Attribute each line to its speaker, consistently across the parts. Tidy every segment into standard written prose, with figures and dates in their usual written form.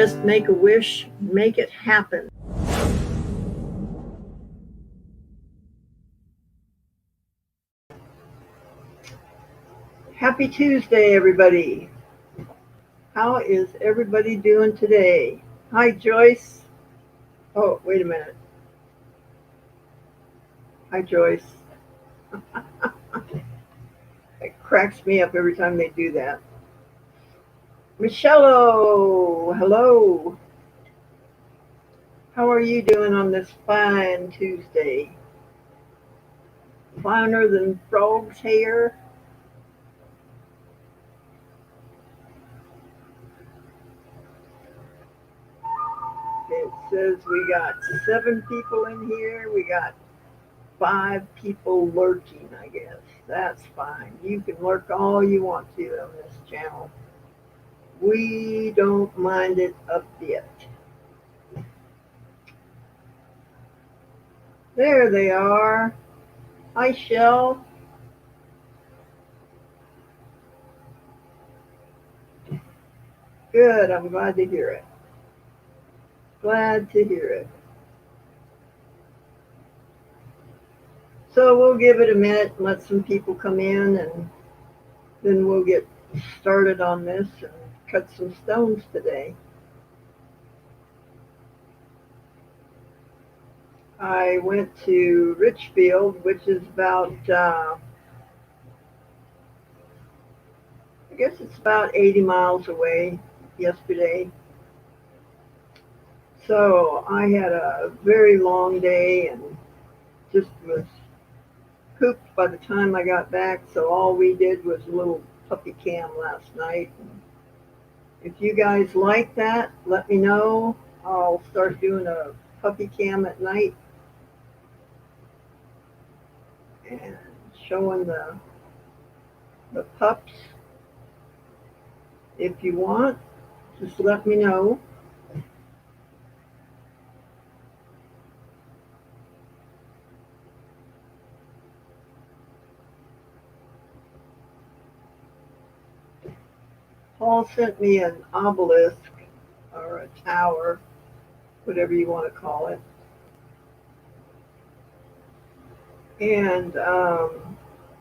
Speaker 1: just make a wish, make it happen. Happy Tuesday, everybody. How is everybody doing today? Hi, Joyce. Oh, wait a minute. Hi, Joyce. It cracks me up every time they do that. Michelle, hello. How are you doing on this fine Tuesday? Finer than frog's hair? It says we got 7 people in here. We got 5 people lurking, I guess. That's fine. You can lurk all you want to on this channel. We don't mind it a bit. There they are. Hi, Shell. Good. I'm glad to hear it. Glad to hear it. So we'll give it a minute and let some people come in, and then we'll get started on this and cut some stones today. I went to Richfield, which is about, I guess it's about 80 miles away yesterday. So I had a very long day and just was pooped by the time I got back. So all we did was a little puppy cam last night. If you guys like that, let me know. I'll start doing a puppy cam at night and showing the pups. If you want, just let me know. Paul sent me an obelisk or a tower, whatever you want to call it. And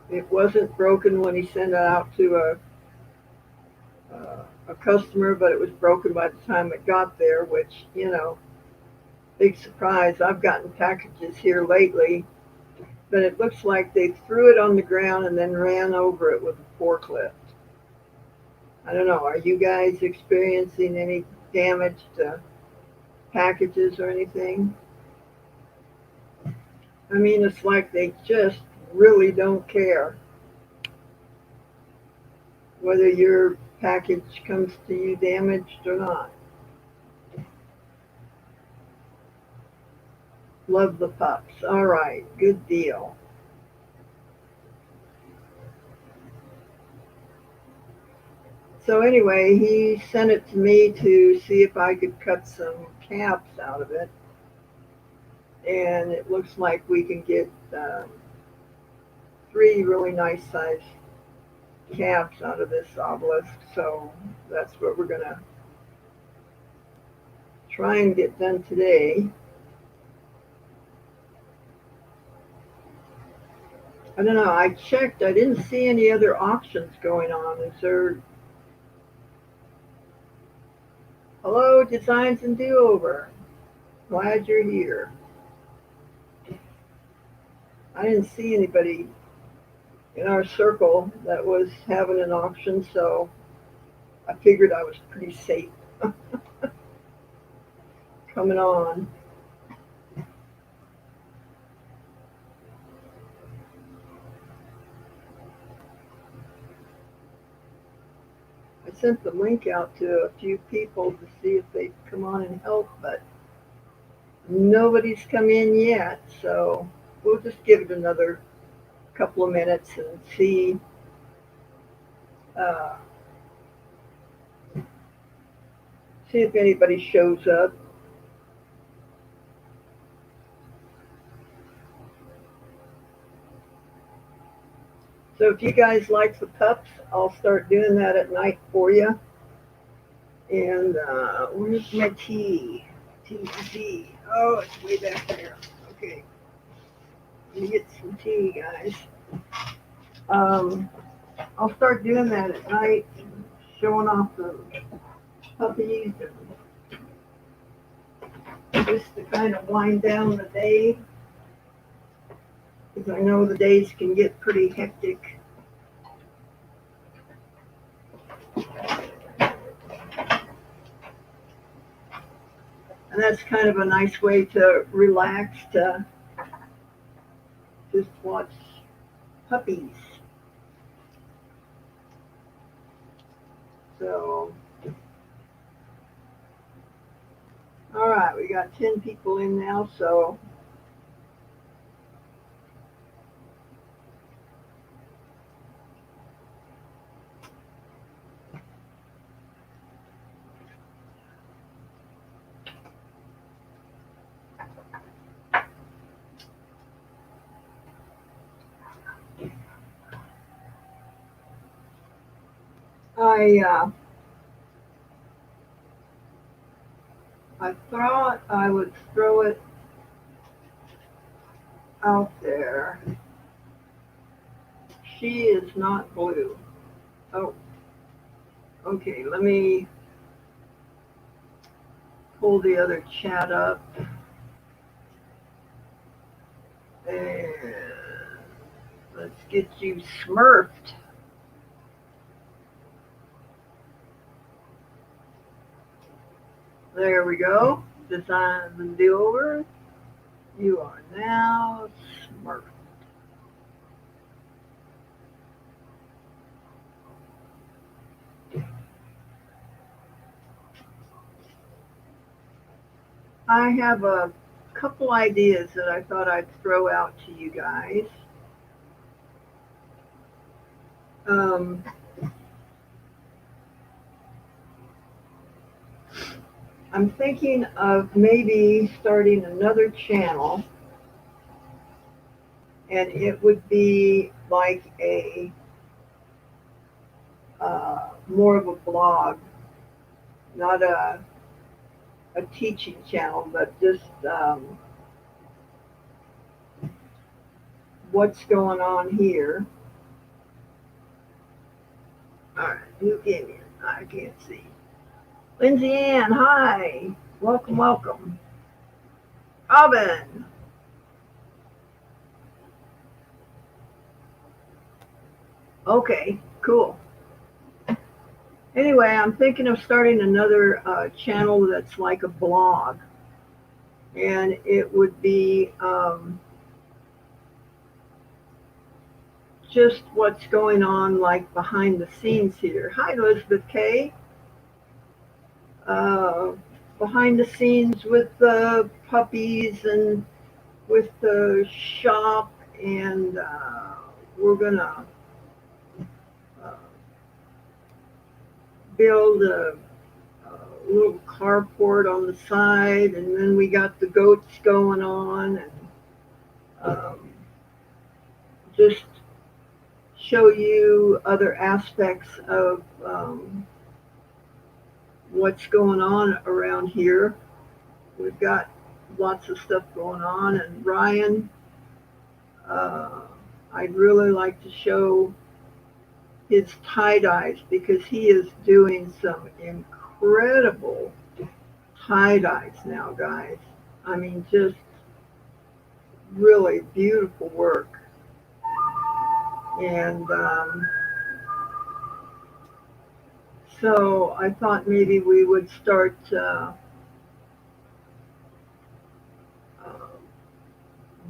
Speaker 1: it wasn't broken when he sent it out to a customer, but it was broken by the time it got there, which, big surprise. I've gotten packages here lately, but it looks like they threw it on the ground and then ran over it with a forklift. I don't know. Are you guys experiencing any damage to packages or anything? I mean, it's like they just really don't care whether your package comes to you damaged or not. Love the pups. All right, good deal. So anyway, he sent it to me to see if I could cut some caps out of it. And it looks like we can get 3 really nice sized caps out of this obelisk. So that's what we're going to try and get done today. I don't know. I checked. I didn't see any other auctions going on. Is there? Hello, Designs and Do-Over. Glad you're here. I didn't see anybody in our circle that was having an auction, so I figured I was pretty safe coming on. I sent the link out to a few people to see if they'd come on and help, but nobody's come in yet, so we'll just give it another couple of minutes and see uh, see if anybody shows up. So if you guys like the pups, I'll start doing that at night for you. And where's my tea? Tea. Oh, it's way back there. Okay, let me get some tea, guys. Um, I'll start doing that at night, showing off the puppies and just to kind of wind down the day, because I know the days can get pretty hectic. And that's kind of a nice way to relax, to just watch puppies. So, all right, we got 10 people in now, so I I thought I would throw it out there. She is not blue. Oh, okay, let me pull the other chat up. And let's get you smurfed. There we go. Designs and do-overs. You are now smurfed. I have a couple ideas that I thought I'd throw out to you guys. Um, I'm thinking of maybe starting another channel, and it would be like a more of a blog, not a teaching channel, but just what's going on here. All right, who came in? I can't see. Lindsay Ann, hi. Welcome, welcome. Robin. Okay, cool. Anyway, I'm thinking of starting another channel that's like a blog. And it would be just what's going on like behind the scenes here. Hi, Elizabeth K. Uh, Behind the scenes with the puppies and with the shop, and we're gonna uh, build a little carport on the side, and then we got the goats going on, and um, just show you other aspects of what's going on around here. We've got lots of stuff going on, and Ryan, uh, I'd really like to show his tie-dyes, because he is doing some incredible tie-dyes now, guys. I mean, just really beautiful work. And so I thought maybe we would start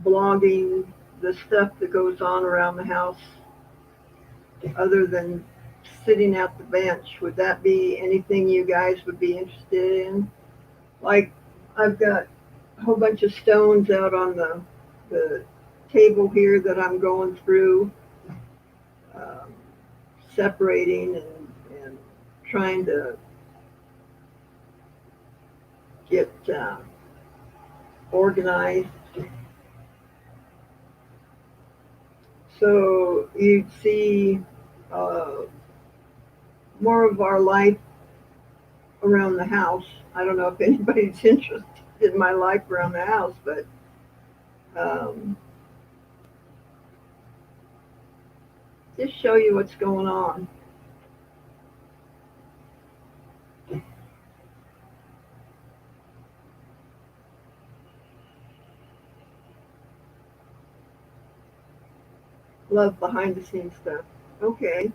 Speaker 1: blogging the stuff that goes on around the house other than sitting at the bench. Would that be anything you guys would be interested in? Like, I've got a whole bunch of stones out on the table here that I'm going through, um, separating and trying to get organized. So you'd see uh, more of our life around the house. I don't know if anybody's interested in my life around the house, but um, just show you what's going on. Love behind the scenes stuff. Okay.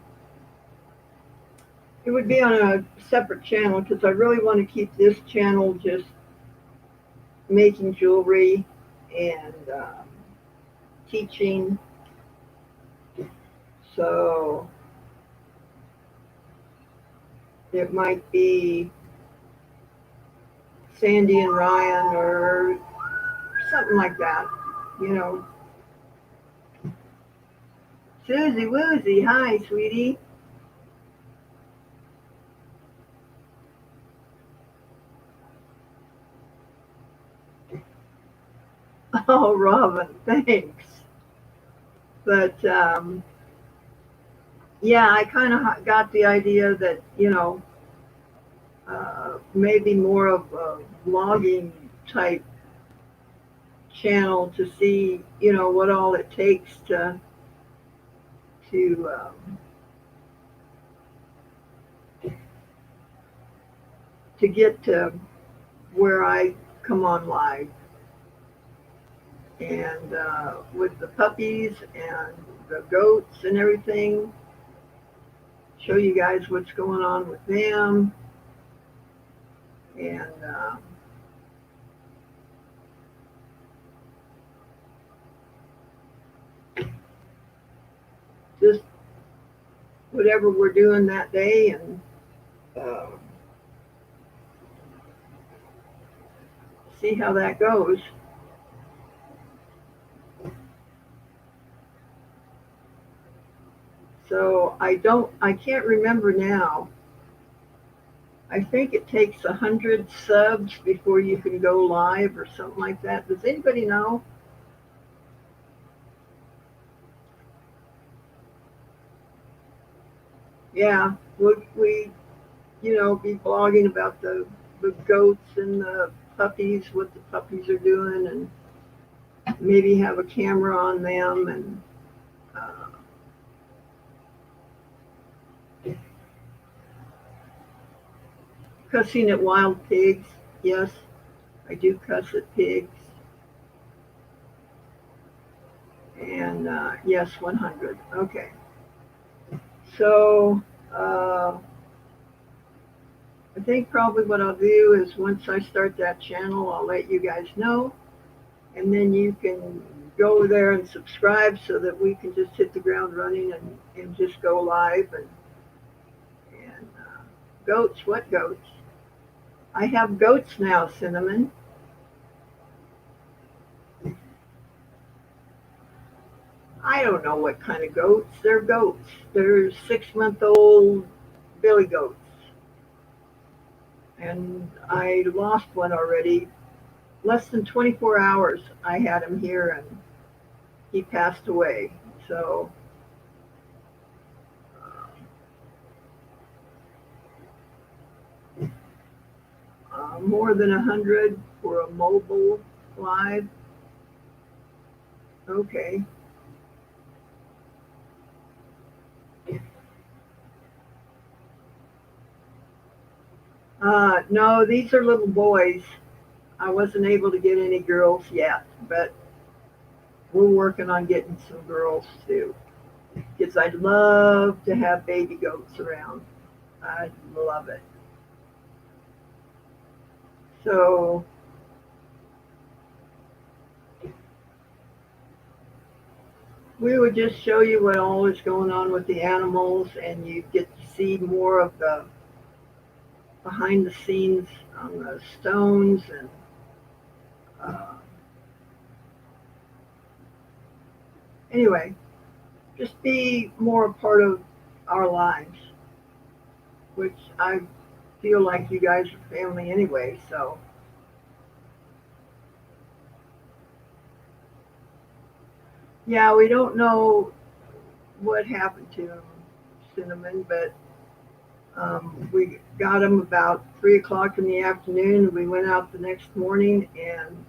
Speaker 1: It would be on a separate channel because I really want to keep this channel just making jewelry and teaching. So it might be Sandy and Ryan or something like that. You know, Susie Woozy, hi, sweetie. Oh, Robin, thanks. But yeah, I kind of got the idea that, maybe more of a vlogging type channel to see, what all it takes to to get to where I come on live, and with the puppies and the goats and everything, show you guys what's going on with them, and just whatever we're doing that day, and uh, see how that goes. So I can't remember now. I think it takes 100 subs before you can go live or something like that. Does anybody know? Yeah, we be blogging about the goats and the puppies, what the puppies are doing, and maybe have a camera on them, and uh, cussing at wild pigs. Yes, I do cuss at pigs. And yes, 100. Okay. So I think probably what I'll do is once I start that channel, I'll let you guys know, and then you can go there and subscribe so that we can just hit the ground running, and just go live, and goats. What goats? I have goats now, Cinnamon. I don't know what kind of goats. They're goats. They're 6-month-old billy goats. And I lost one already. Less than 24 hours I had him here, and he passed away. So more than 100 for a mobile live. Okay. No, these are little boys. I wasn't able to get any girls yet, but we're working on getting some girls too. Because I'd love to have baby goats around. I'd love it. So we would just show you what all is going on with the animals, and you get to see more of the behind the scenes on the stones, and uh, anyway, just be more a part of our lives, which I feel like you guys are family anyway. So yeah, we don't know what happened to him, Cinnamon, but got him about 3 o'clock in the afternoon. We went out the next morning and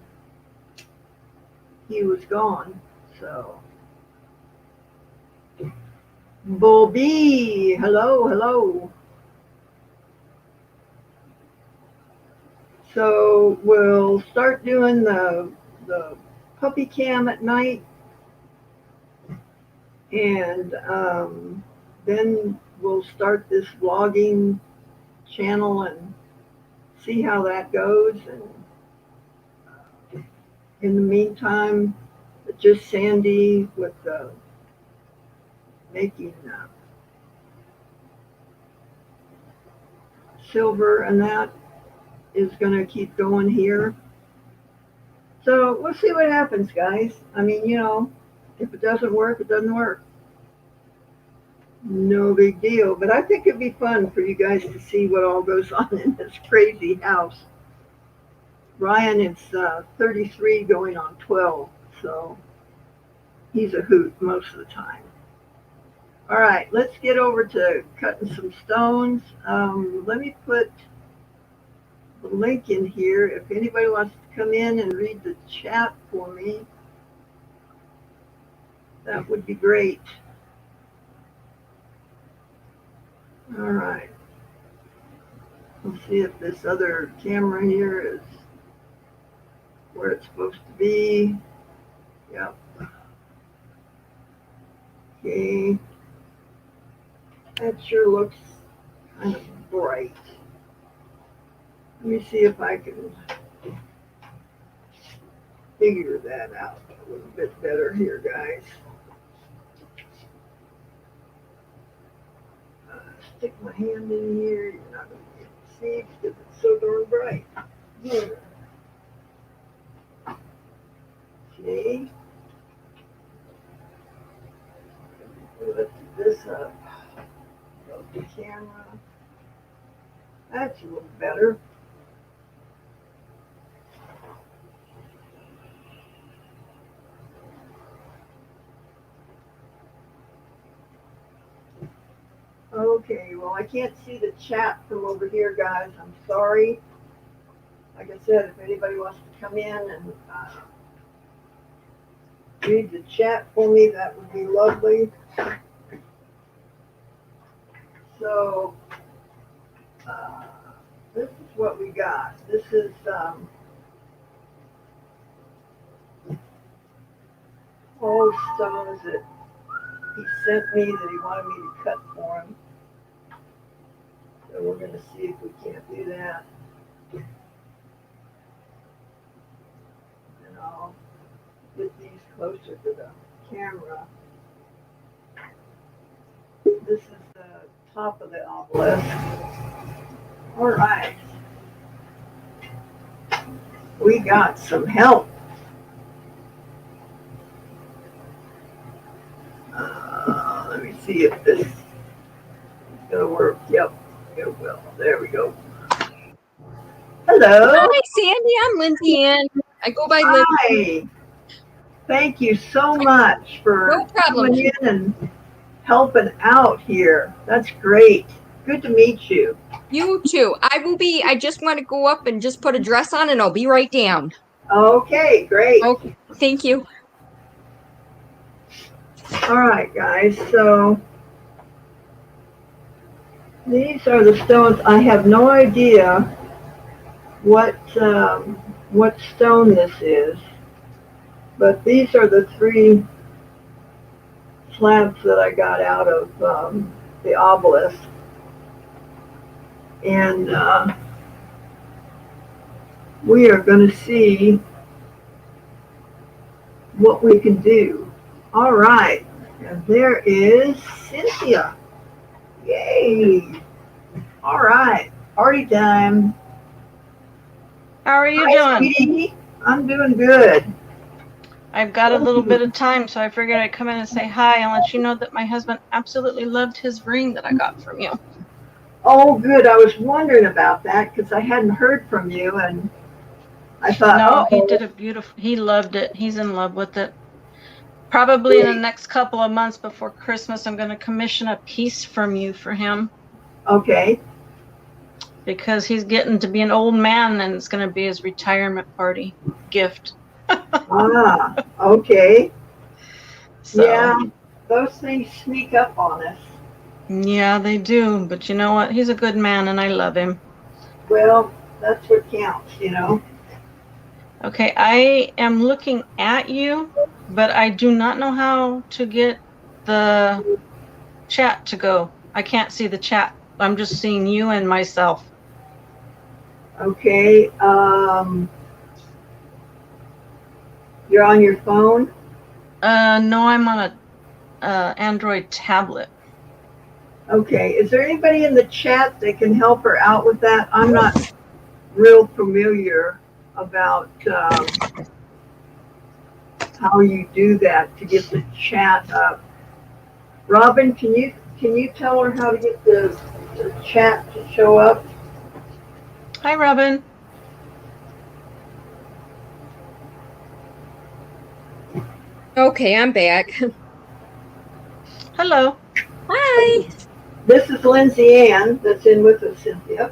Speaker 1: he was gone. So, Bobby, hello, hello. So we'll start doing the puppy cam at night, and then we'll start this vlogging channel and see how that goes. And in the meantime, just Sandy with making silver, and that is going to keep going here. So we'll see what happens, guys. I mean, if it doesn't work, it doesn't work. No big deal. But I think it'd be fun for you guys to see what all goes on in this crazy house. Ryan is 33 going on 12, so he's a hoot most of the time. All right, let's get over to cutting some stones. Let me put the link in here. If anybody wants to come in and read the chat for me, that would be great. All right. Let's see if this other camera here is where it's supposed to be. Yep. Okay. That sure looks kind of bright. Let me see if I can figure that out a little bit better here, guys. Stick my hand in here. You're not going to be able to see because it's so darn bright. Yeah. Okay. Lift this up. Go to the camera. That's a little better. Okay, well, I can't see the chat from over here, guys. I'm sorry. Like I said, if anybody wants to come in and read the chat for me, that would be lovely. So, this is what we got. This is all stones that he sent me that he wanted me to cut for him. So we're going to see if we can't do that. And I'll get these closer to the camera. This is the top of the obelisk. All right. We got some help. Let me see if this is going to work. Yep, it will. There we go. Hello.
Speaker 2: Hi, Sandy. I'm Lindsay Ann. I go by Lindsay.
Speaker 1: Hi. Thank you so much for coming in and helping out here. That's great. Good to meet you.
Speaker 2: You too. I just want to go up and just put a dress on and I'll be right down.
Speaker 1: Okay, great.
Speaker 2: Okay, thank you.
Speaker 1: All right, guys. So these are the stones. I have no idea what stone this is, but these are the 3 slabs that I got out of the obelisk. And we are going to see what we can do. All right. And there is Cynthia. Yay. All right. Party time.
Speaker 3: How are you doing?
Speaker 1: Sweetie. I'm doing good.
Speaker 3: I've got a little bit of time, so I figured I'd come in and say hi and let you know that my husband absolutely loved his ring that I got from you.
Speaker 1: Oh, good. I was wondering about that because I hadn't heard from you, and I thought,
Speaker 3: no, he did a beautiful. He loved it. He's in love with it. Probably in the next couple of months before Christmas, I'm going to commission a piece from you for him.
Speaker 1: Okay.
Speaker 3: because he's getting to be an old man and it's going to be his retirement party gift.
Speaker 1: Ah, okay.
Speaker 3: So,
Speaker 1: Yeah, those things sneak up on us.
Speaker 3: yeah, they do. But you know what? He's a good man and I love him.
Speaker 1: Well, that's what counts, you know.
Speaker 3: Okay, I am looking at you, but I do not know how to get the chat to go. I can't see the chat. I'm just seeing you and myself.
Speaker 1: Okay, you're on your phone?
Speaker 3: No, I'm on a Android tablet.
Speaker 1: Okay, is there anybody in the chat that can help her out with that? I'm not real familiar about how you do that to get the chat up. Robin, can you tell her how to get the chat to show up?
Speaker 3: Hi, Robin.
Speaker 2: Okay, I'm back.
Speaker 3: Hello.
Speaker 2: Hi.
Speaker 1: This is Lindsay Ann that's in with us, Cynthia.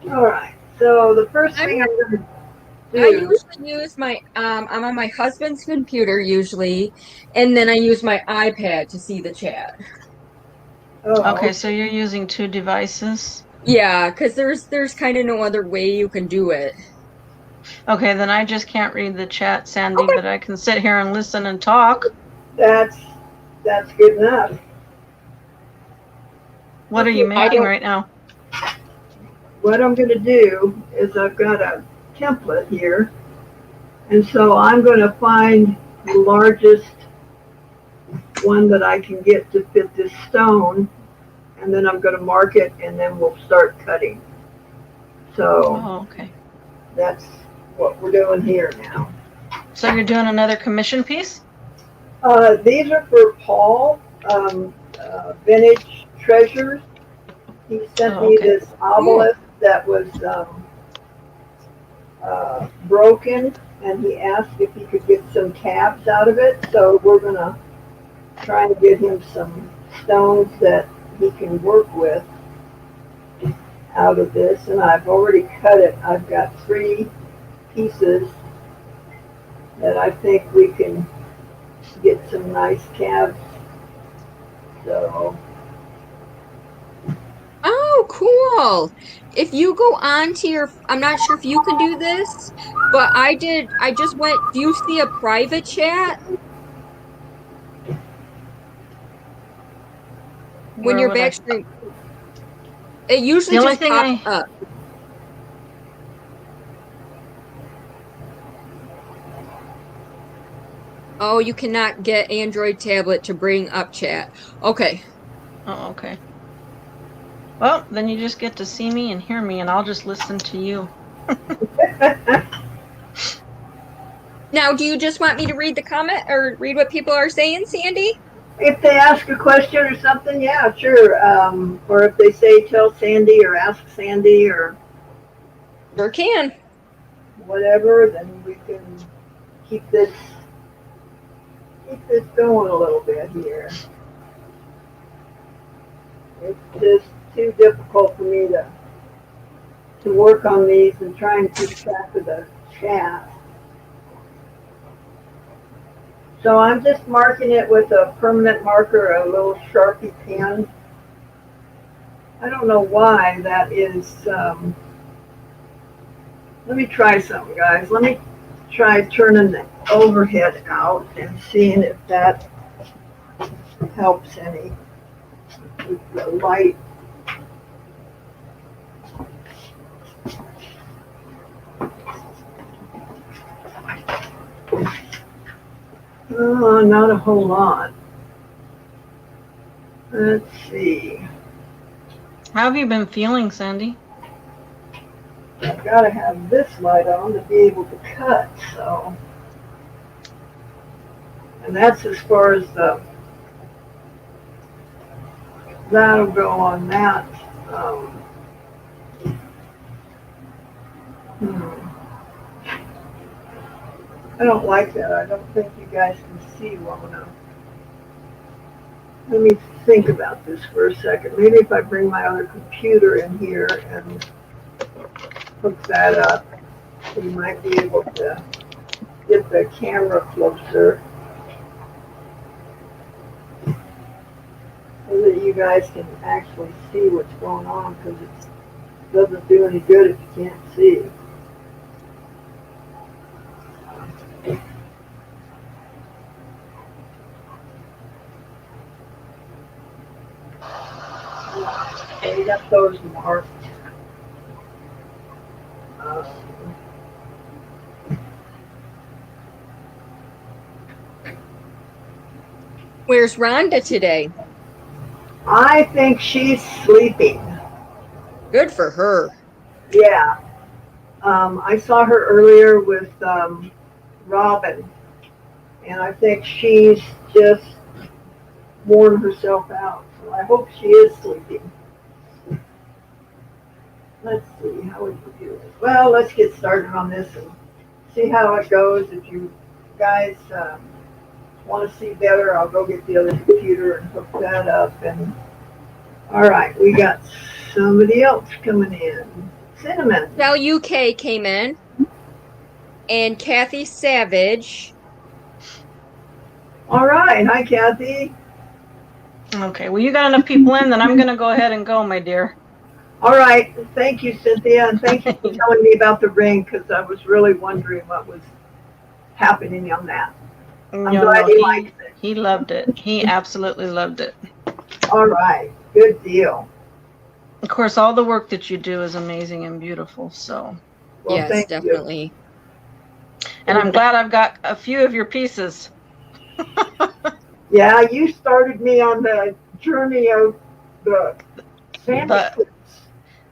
Speaker 1: All right, so the first thing I'm going to
Speaker 2: I
Speaker 1: do.
Speaker 2: usually use my I'm on my husband's computer usually, and then I use my iPad to see the chat.
Speaker 3: Okay,
Speaker 1: Oh,
Speaker 3: so you're using two devices.
Speaker 2: Yeah, because there's kind of no other way you can do it.
Speaker 3: Okay, then I just can't read the chat, Sandy, but I can sit here and listen and talk.
Speaker 1: that's good enough.
Speaker 3: What are
Speaker 1: Okay,
Speaker 3: you
Speaker 2: I
Speaker 3: making
Speaker 2: don't.
Speaker 3: right now?
Speaker 1: what I'm going to do is I've got a template here, and so I'm going to find the largest one that I can get to fit this stone, and then I'm going to mark it, and then we'll start cutting. So
Speaker 3: Oh, okay.
Speaker 1: that's what we're doing here now.
Speaker 3: So you're doing another commission piece?
Speaker 1: These are for Paul, Vintage Treasures. He sent
Speaker 3: Oh,
Speaker 1: me
Speaker 3: okay.
Speaker 1: this obelisk that was broken, and he asked if he could get some tabs out of it. So we're going to try and get him some stones that he can work with out of this. And I've already cut it. I've got 3 pieces that I think we can get some nice tabs. So
Speaker 2: Oh, cool. If you go on to your, I'm not sure if you can do this, but I did. I just went. Do you see a private chat when
Speaker 3: Where
Speaker 2: you're
Speaker 3: would I?
Speaker 2: back stream? It
Speaker 3: The
Speaker 2: usually
Speaker 3: only
Speaker 2: just
Speaker 3: thing
Speaker 2: pops
Speaker 3: I
Speaker 2: up. Oh, you cannot get Android tablet to bring up chat. Okay.
Speaker 3: Oh, okay. Well, then you just get to see me and hear me, and I'll just listen to you.
Speaker 2: Now, do you just want me to read the comment or read what people are saying, Sandy?
Speaker 1: if they ask a question or something, yeah, sure. Or if they say tell Sandy or ask Sandy or
Speaker 2: Sure can.
Speaker 1: whatever, then we can keep this going a little bit here. It's just too difficult for me to work on these and try and keep track of the chat. So I'm just marking it with a permanent marker, a little Sharpie pen. I don't know why that is. Let me try something, guys. Let me try turning the overhead out and seeing if that helps any with the light. Not a whole lot. Let's see.
Speaker 3: How have you been feeling, Sandy?
Speaker 1: I've got to have this light on to be able to cut, so. And that's as far as that'll go on that. Um, I don't like that. I don't think you guys can see well enough. Let me think about this for a second. Maybe if I bring my other computer in here and hook that up, we might be able to get the camera closer so that you guys can actually see what's going on, because it doesn't do any good if you can't see. Okay, we got those marked. Um,
Speaker 2: Where's Rhonda today?
Speaker 1: I think she's sleeping.
Speaker 2: Good for her.
Speaker 1: Yeah. I saw her earlier with Robin, and I think she's just worn herself out. So I hope she is sleeping. Let's see, how would we do it? Well, let's get started on this and see how it goes. If you guys want to see better, I'll go get the other computer and hook that up. And all right, we got somebody else coming in. Cinnamon.
Speaker 2: Val UK came in, and Kathy Savage.
Speaker 1: All right, hi Kathy.
Speaker 3: Okay, well, you got enough people in, then I'm going to go ahead and go, my dear.
Speaker 1: All right, thank you, Cynthia, and thank you for telling me about the ring, because I was really wondering what was happening on that. I'm glad he likes it.
Speaker 3: He loved it. He absolutely loved it.
Speaker 1: All right, good deal.
Speaker 3: Of course, all the work that you do is amazing and beautiful, so.
Speaker 1: Well,
Speaker 2: Yes,
Speaker 1: thank
Speaker 2: definitely.
Speaker 1: you.
Speaker 3: And I'm glad I've got a few of your pieces.
Speaker 1: Yeah, you started me on the journey of the manuscripts.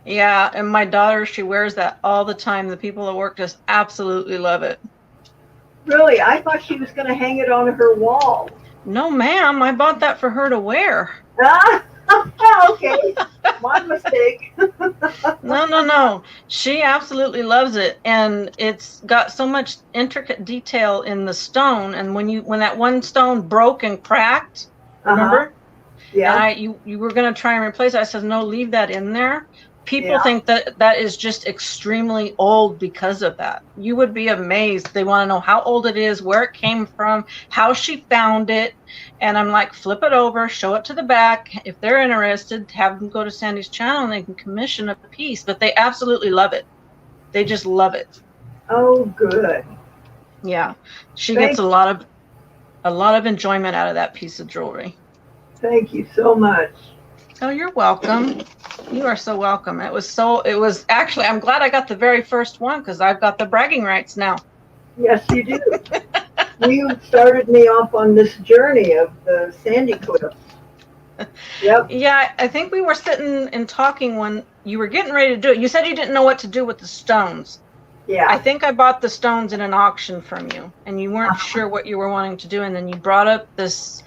Speaker 3: Yeah, and my daughter, she wears that all the time. The people at work just absolutely love it.
Speaker 1: Really, I thought she was going to hang it on her wall.
Speaker 3: No, ma'am, I bought that for her to wear.
Speaker 1: Ah, okay, my mistake.
Speaker 3: No. She absolutely loves it, and it's got so much intricate detail in the stone. And when that one stone broke and cracked, remember?
Speaker 1: Yeah.
Speaker 3: And you were going to try and replace it. I said, no, leave that in there. People think that is just extremely old because of that. You would be amazed. They want to know how old it is, where it came from, how she found it. And I'm like, flip it over, show it to the back. If they're interested, have them go to Sandy's channel and they can commission a piece. But they absolutely love it. They just love it.
Speaker 1: Oh, good.
Speaker 3: Yeah. She gets a lot of enjoyment out of that piece of jewelry.
Speaker 1: Thank you so much.
Speaker 3: Oh, you're welcome. You are so welcome. It was actually, I'm glad I got the very first one, because I've got the bragging rights now.
Speaker 1: Yes, you do. You started me off on this journey of the Sandy Cliffs. Yep.
Speaker 3: Yeah, I think we were sitting and talking when you were getting ready to do it. You said you didn't know what to do with the stones.
Speaker 1: Yeah.
Speaker 3: I think I bought the stones in an auction from you, and you weren't sure what you were wanting to do. And then you brought up this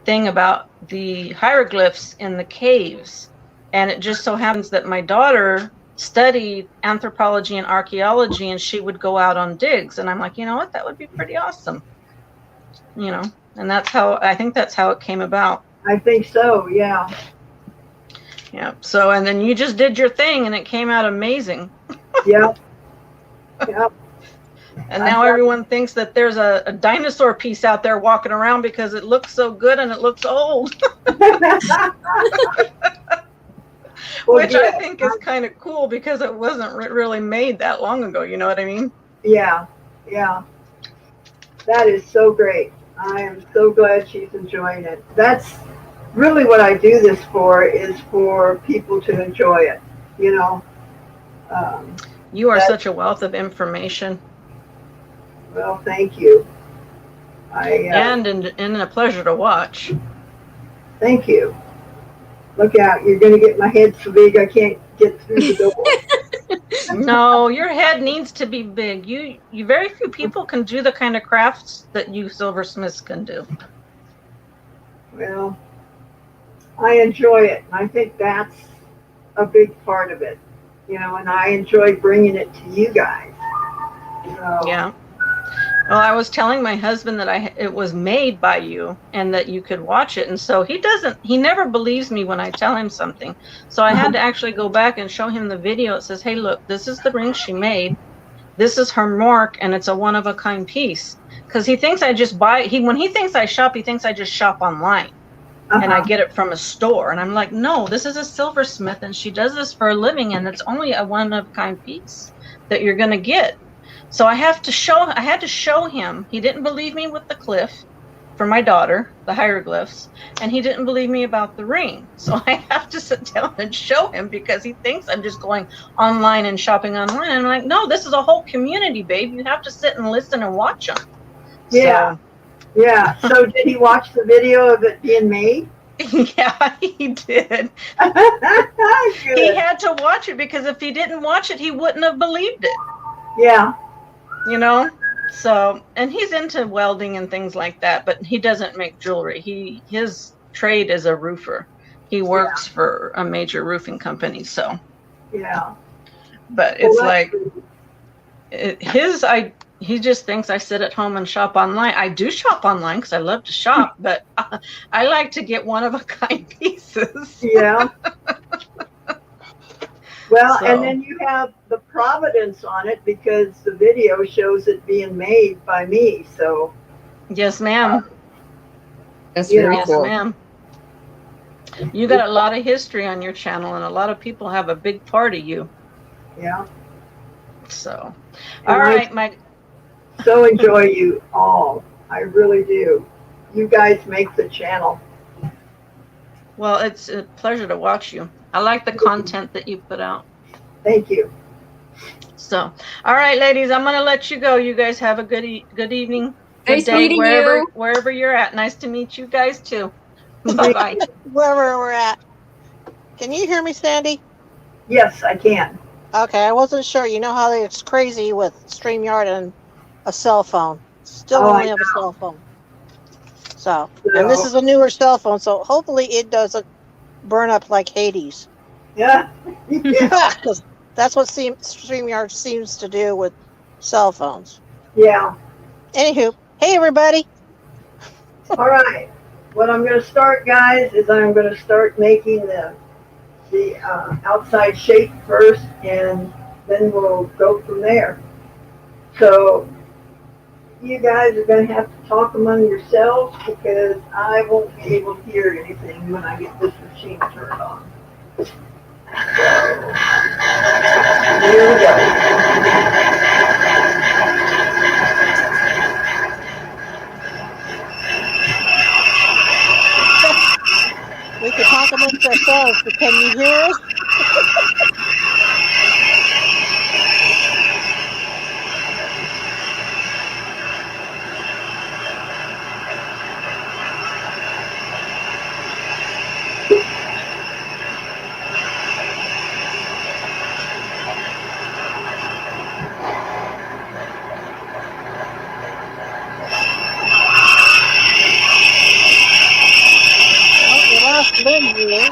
Speaker 3: thing about the hieroglyphs in the caves. And it just so happens that my daughter studied anthropology and archaeology, and she would go out on digs. And I'm like, you know what, that would be pretty awesome. You know, and I think that's how it came about.
Speaker 1: I think so, yeah.
Speaker 3: Yeah. So, and then you just did your thing and it came out amazing.
Speaker 1: Yep. Yep.
Speaker 3: And now everyone thinks that there's a dinosaur piece out there walking around because it looks so good and it looks old. Which I think is kind of cool, because it wasn't really made that long ago. You know what I mean?
Speaker 1: Yeah. Yeah. That is so great. I am so glad she's enjoying it. That's really what I do this for, is for people to enjoy it, you know.
Speaker 3: You are such a wealth of information.
Speaker 1: Well, thank you.
Speaker 3: And a pleasure to watch.
Speaker 1: Thank you. Look out, you're going to get my head so big I can't get through the door.
Speaker 3: No, your head needs to be big. You very few people can do the kind of crafts that you silversmiths can do.
Speaker 1: Well, I enjoy it. I think that's a big part of it, you know, and I enjoy bringing it to you guys. So,
Speaker 3: Yeah. Well, I was telling my husband that it was made by you and that you could watch it. And so he never believes me when I tell him something. So I had to actually go back and show him the video. It says, hey, look, this is the ring she made. This is her mark, and it's a one-of-a-kind piece. Because he thinks I just when he thinks I shop, he thinks I just shop online. And I get it from a store. And I'm like, no, this is a silversmith, and she does this for a living, and it's only a one-of-a-kind piece that you're going to get. So I had to show him. He didn't believe me with the cliff for my daughter, the hieroglyphs, and he didn't believe me about the ring. So I have to sit down and show him because he thinks I'm just going online and shopping online. And I'm like, no, this is a whole community, babe. You have to sit and listen and watch them.
Speaker 1: Yeah.
Speaker 3: So,
Speaker 1: yeah. So did he watch the video of it being made?
Speaker 3: yeah, he did. He had to watch it because if he didn't watch it, he wouldn't have believed it.
Speaker 1: Yeah.
Speaker 3: You know? So, and he's into welding and things like that, but he doesn't make jewelry. His trade is a roofer. He works for a major roofing company. So,
Speaker 1: yeah.
Speaker 3: But it's like he just thinks I sit at home and shop online. I do shop online because I love to shop, but I like to get one-of-a-kind pieces.
Speaker 1: Yeah. Well,
Speaker 3: So.
Speaker 1: and then you have the providence on it because the video shows it being made by me. So.
Speaker 3: Yes, ma'am.
Speaker 2: That's very cool.
Speaker 3: Yes, ma'am. You got a lot of history on your channel, and a lot of people have a big part of you.
Speaker 1: Yeah.
Speaker 3: So,
Speaker 1: And
Speaker 3: all right, Mike.
Speaker 1: So enjoy you all. I really do. You guys make the channel.
Speaker 3: Well, it's a pleasure to watch you. I like the content that you put out.
Speaker 1: Thank you.
Speaker 3: So, all right, ladies, I'm going to let you go. You guys have a good evening. Good
Speaker 2: Nice
Speaker 3: day,
Speaker 2: meeting you.
Speaker 3: wherever you're at. Nice to meet you guys too. Bye-bye.
Speaker 4: Wherever we're at. Can you hear me, Sandy?
Speaker 1: Yes, I can.
Speaker 4: Okay, I wasn't sure. You know how it's crazy with StreamYard and a cell phone. Still only have a cell phone. So, and this is a newer cell phone, so hopefully it doesn't burn up like Hades.
Speaker 1: Yeah.
Speaker 4: Because that's what StreamYard seems to do with cell phones.
Speaker 1: Yeah.
Speaker 4: Anywho, hey everybody.
Speaker 1: All right. What I'm going to start, guys, is I'm going to start making the outside shape first, and then we'll go from there. So you guys are going to have to talk among yourselves because I won't be able to hear anything when I get this machine turned on. So, here we go.
Speaker 4: We can talk amongst ourselves, but can you hear us? Oh, we lost Lindsay.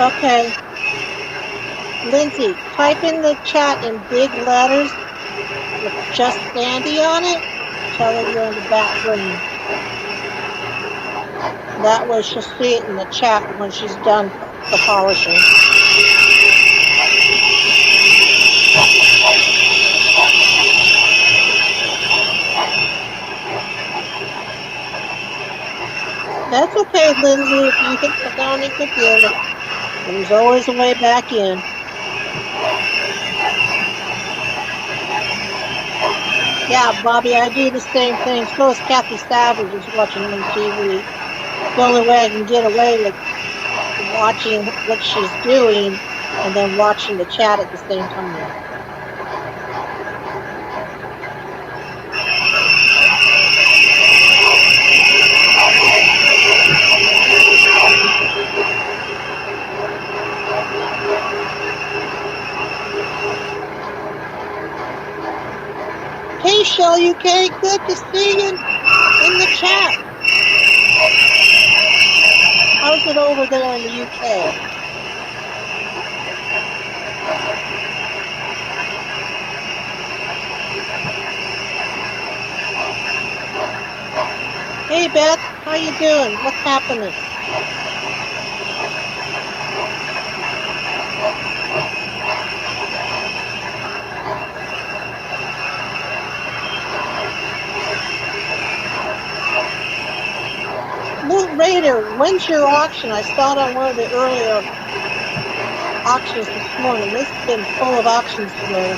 Speaker 4: Okay. Lindsay, type in the chat in big letters with Just Sandy on it. Tell her you're in the back room. That way she'll see it in the chat when she's done the polishing. That's okay, Lindsay. If you hit the down your computer, there's always a way back in. Yeah, Bobby, I do the same thing. So is Kathy Savage is watching on TV. The only way I can get away with watching what she's doing and then watching the chat at the same time. Rochelle UK. Good to see you in the chat. How's it over there in the UK? Hey Beth, how you doing? What's happening? Loot Raider, when's your auction? I saw it on one of the earlier auctions this morning. This has been full of auctions today.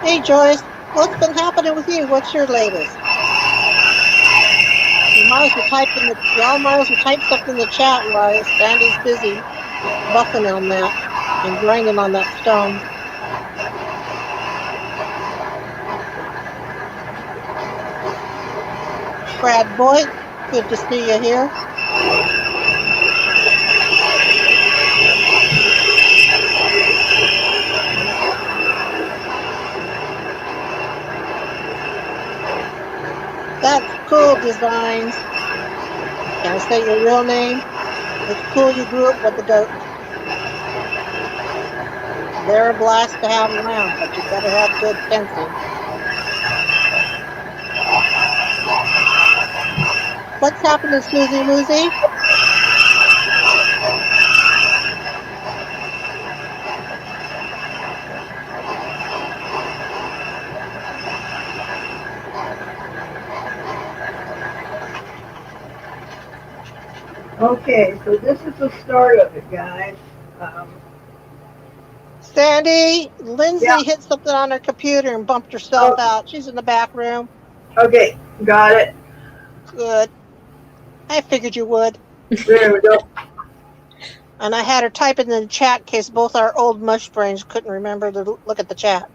Speaker 4: Hey Joyce, what's been happening with you? What's your latest? Y'all might as well type something in the chat while Sandy's busy buffing on that and grinding on that stone. Brad Boyd, good to see you here. That's cool, Designs. Can I say your real name? It's cool you grew up with the goat. They're a blast to have around, but you better have good fencing. What's happening, Susie Woozy?
Speaker 1: Okay, so this is the start of it, guys.
Speaker 4: Sandy, Lindsay
Speaker 1: Yeah.
Speaker 4: hit something on her computer and bumped herself out. She's in the back room.
Speaker 1: Okay, got it.
Speaker 4: Good. I figured you would.
Speaker 1: There we go.
Speaker 4: And I had her type it in the chat in case both our old mush brains couldn't remember to look at the chat.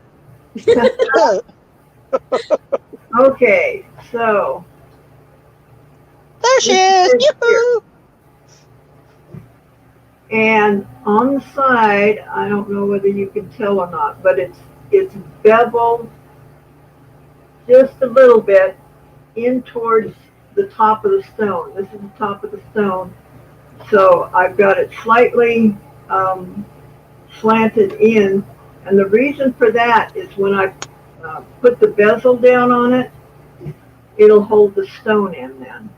Speaker 1: Okay, so.
Speaker 4: There she is. Yoo-hoo!
Speaker 1: And on the side, I don't know whether you can tell or not, but it's beveled just a little bit in towards the top of the stone. This is the top of the stone. So I've got it slightly slanted in. And the reason for that is when I put the bezel down on it, it'll hold the stone in then.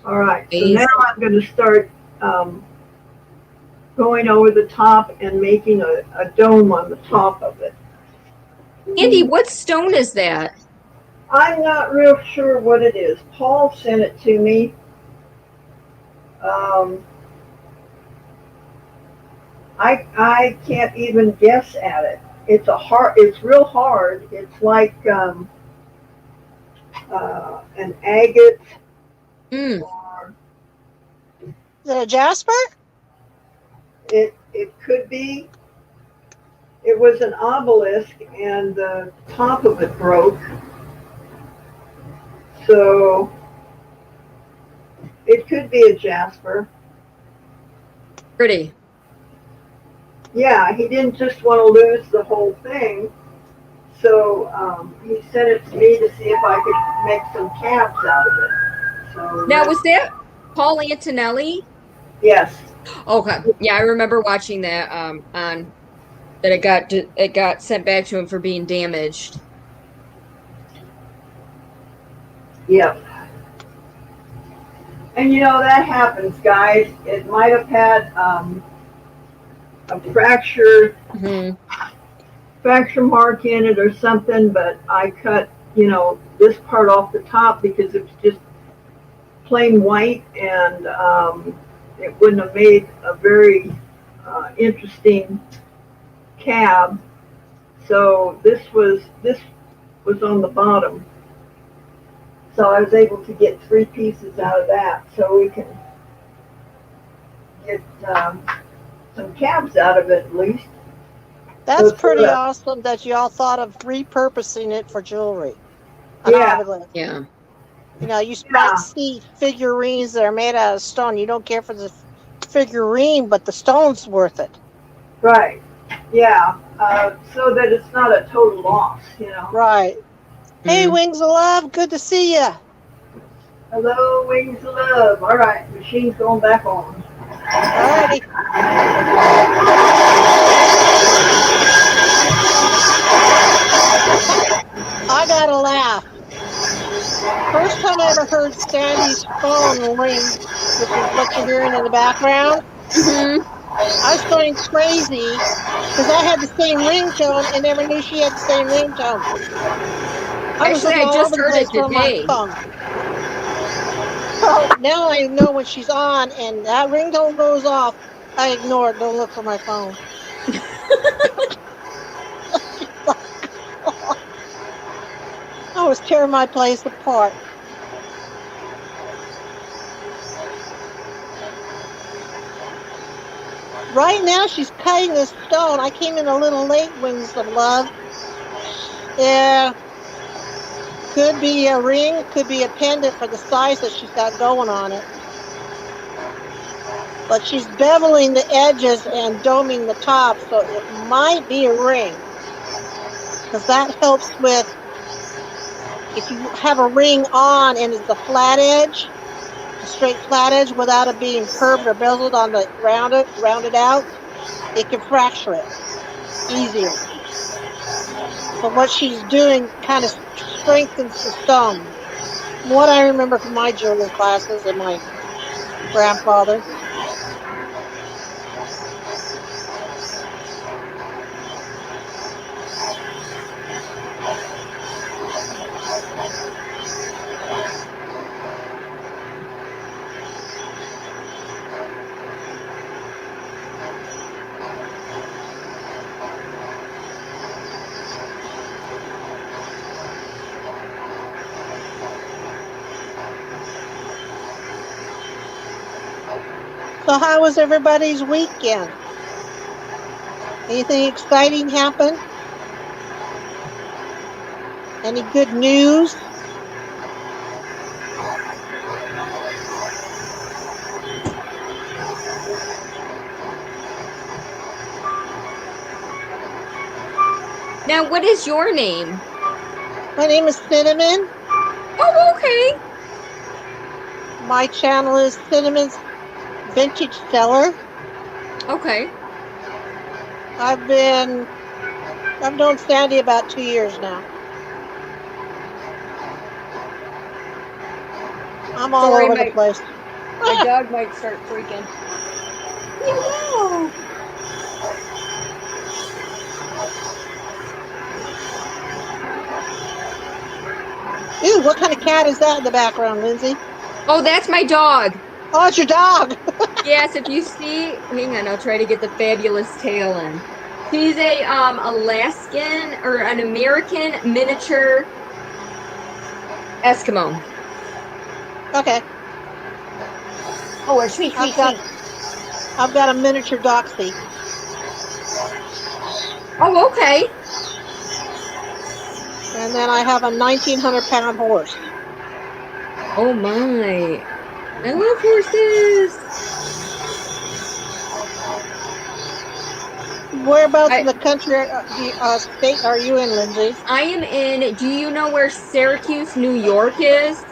Speaker 1: All right, so now I'm going to start going over the top and making a dome on the top of it.
Speaker 2: Andy, what stone is that?
Speaker 1: I'm not real sure what it is. Paul sent it to me. I can't even guess at it. It's real hard. It's like an agate. Or,
Speaker 4: is it a jasper?
Speaker 1: It could be. It was an obelisk and the top of it broke. So it could be a jasper.
Speaker 2: Pretty.
Speaker 1: Yeah, he didn't just want to lose the whole thing. So he sent it to me to see if I could make some caps out of it. So
Speaker 2: now, was that Paul Antonelli?
Speaker 1: Yes.
Speaker 2: Okay. Yeah, I remember watching that on that it got sent back to him for being damaged.
Speaker 1: Yep. And you know, that happens, guys. It might have had a fracture mark in it or something, but I cut, this part off the top because it was just plain white, and it wouldn't have made a very interesting cab. So this was on the bottom. So I was able to get 3 pieces out of that, so we can get some cabs out of it at least.
Speaker 4: That's
Speaker 1: So
Speaker 4: pretty awesome that y'all thought of repurposing it for jewelry. An
Speaker 1: yeah,
Speaker 4: obelisk.
Speaker 2: Yeah.
Speaker 4: You know, you might
Speaker 1: yeah,
Speaker 4: see figurines that are made out of stone. You don't care for the figurine, but the stone's worth it.
Speaker 1: right. Yeah, so that it's not a total loss, you know.
Speaker 4: Right. Hey,
Speaker 2: Mm.
Speaker 4: Wings of Love, good to see you.
Speaker 1: Hello, wings of love. All right, machine's going back on.
Speaker 4: Alrighty. I gotta laugh. First time I ever heard Sandy's phone ring, which is what you're hearing in the background,
Speaker 2: Hmm.
Speaker 4: I was going crazy because I had the same ringtone and never knew she had the same ringtone. I was
Speaker 2: Actually,
Speaker 4: looking
Speaker 2: I
Speaker 4: all
Speaker 2: just
Speaker 4: over the
Speaker 2: heard
Speaker 4: place
Speaker 2: it
Speaker 4: for my
Speaker 2: today.
Speaker 4: phone. So now I know when she's on and that ringtone goes off, I ignore it. Don't look for my phone. I was tearing my place apart. Right now, she's cutting this stone. I came in a little late, Wings of Love. Yeah, could be a ring, could be a pendant for the size that she's got going on it. But she's beveling the edges and doming the top, so it might be a ring. Because that helps with, if you have a ring on and it's a flat edge, a straight flat edge without it being curved or bezeled on the rounded out, it can fracture it easier. So what she's doing kind of strengthens the stone. What I remember from my jewelry classes and my grandfather. So how was everybody's weekend? Anything exciting happen? Any good news?
Speaker 2: Now, what is your name?
Speaker 4: My name is Cinnamon.
Speaker 2: Oh, okay.
Speaker 4: My channel is Cinnamon's Vintage Seller.
Speaker 2: Okay.
Speaker 4: I've known Sandy about 2 years now. I'm all
Speaker 2: Sorry,
Speaker 4: over the
Speaker 2: my
Speaker 4: place.
Speaker 2: my dog might start freaking. Hello.
Speaker 4: Ew, what kind of cat is that in the background, Lindsay?
Speaker 2: Oh, that's my dog.
Speaker 4: Oh, it's your dog.
Speaker 2: Yes, if you see, hang on, I'll try to get the fabulous tail in. She's a Alaskan or an American miniature Eskimo.
Speaker 4: Okay,
Speaker 2: Oh, a sweet,
Speaker 4: I've
Speaker 2: sweet,
Speaker 4: got
Speaker 2: sweet.
Speaker 4: I've got a miniature doxy,
Speaker 2: Oh, okay.
Speaker 4: and then I have a 1,900-pound horse.
Speaker 2: Oh my. I love horses.
Speaker 4: Whereabouts in
Speaker 2: I
Speaker 4: the country, state are you in, Lindsay?
Speaker 2: I am in, do you know where Syracuse, New York is?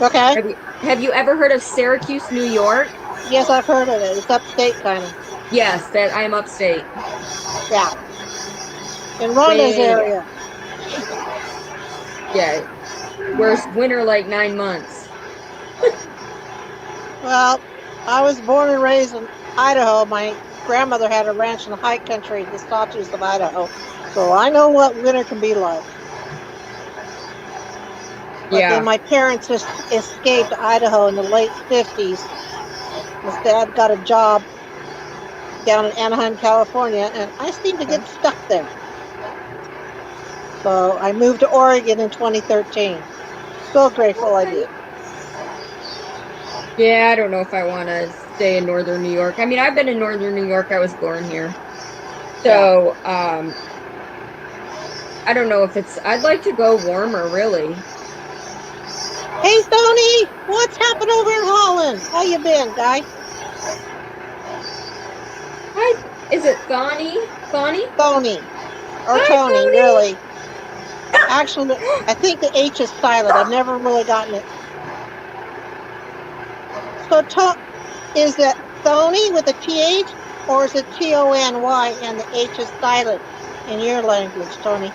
Speaker 4: Okay.
Speaker 2: Have you ever heard of Syracuse, New York?
Speaker 4: Yes, I've heard of it. It's upstate, kind of.
Speaker 2: Yes, that I am upstate.
Speaker 4: Yeah, in Rhonda's
Speaker 2: Way,
Speaker 4: area.
Speaker 2: yeah. Where's winter like 9 months?
Speaker 4: Well, I was born and raised in Idaho. My grandmother had a ranch in the high country, the Sawtooth of Idaho. So I know what winter can be like. But then
Speaker 2: Yeah.
Speaker 4: my parents escaped Idaho in the late 50s. My dad got a job down in Anaheim, California, and I seemed to get stuck there. So I moved to Oregon in 2013. So grateful I
Speaker 2: Okay.
Speaker 4: did.
Speaker 2: Yeah, I don't know if I want to stay in northern New York. I mean, I've been in northern New York. I was born here. So, I don't know if I'd like to go warmer, really.
Speaker 4: Hey, Tony, what's happened over in Holland? How you been, guy?
Speaker 2: Hi, is it Thawny? Thawny?
Speaker 4: Tony. Or
Speaker 2: Hi,
Speaker 4: Tony, really. Actually, I think the H is silent. I've never really gotten it. So, is it Tony with a TH, or is it Tony and the H is silent in your language, Tony?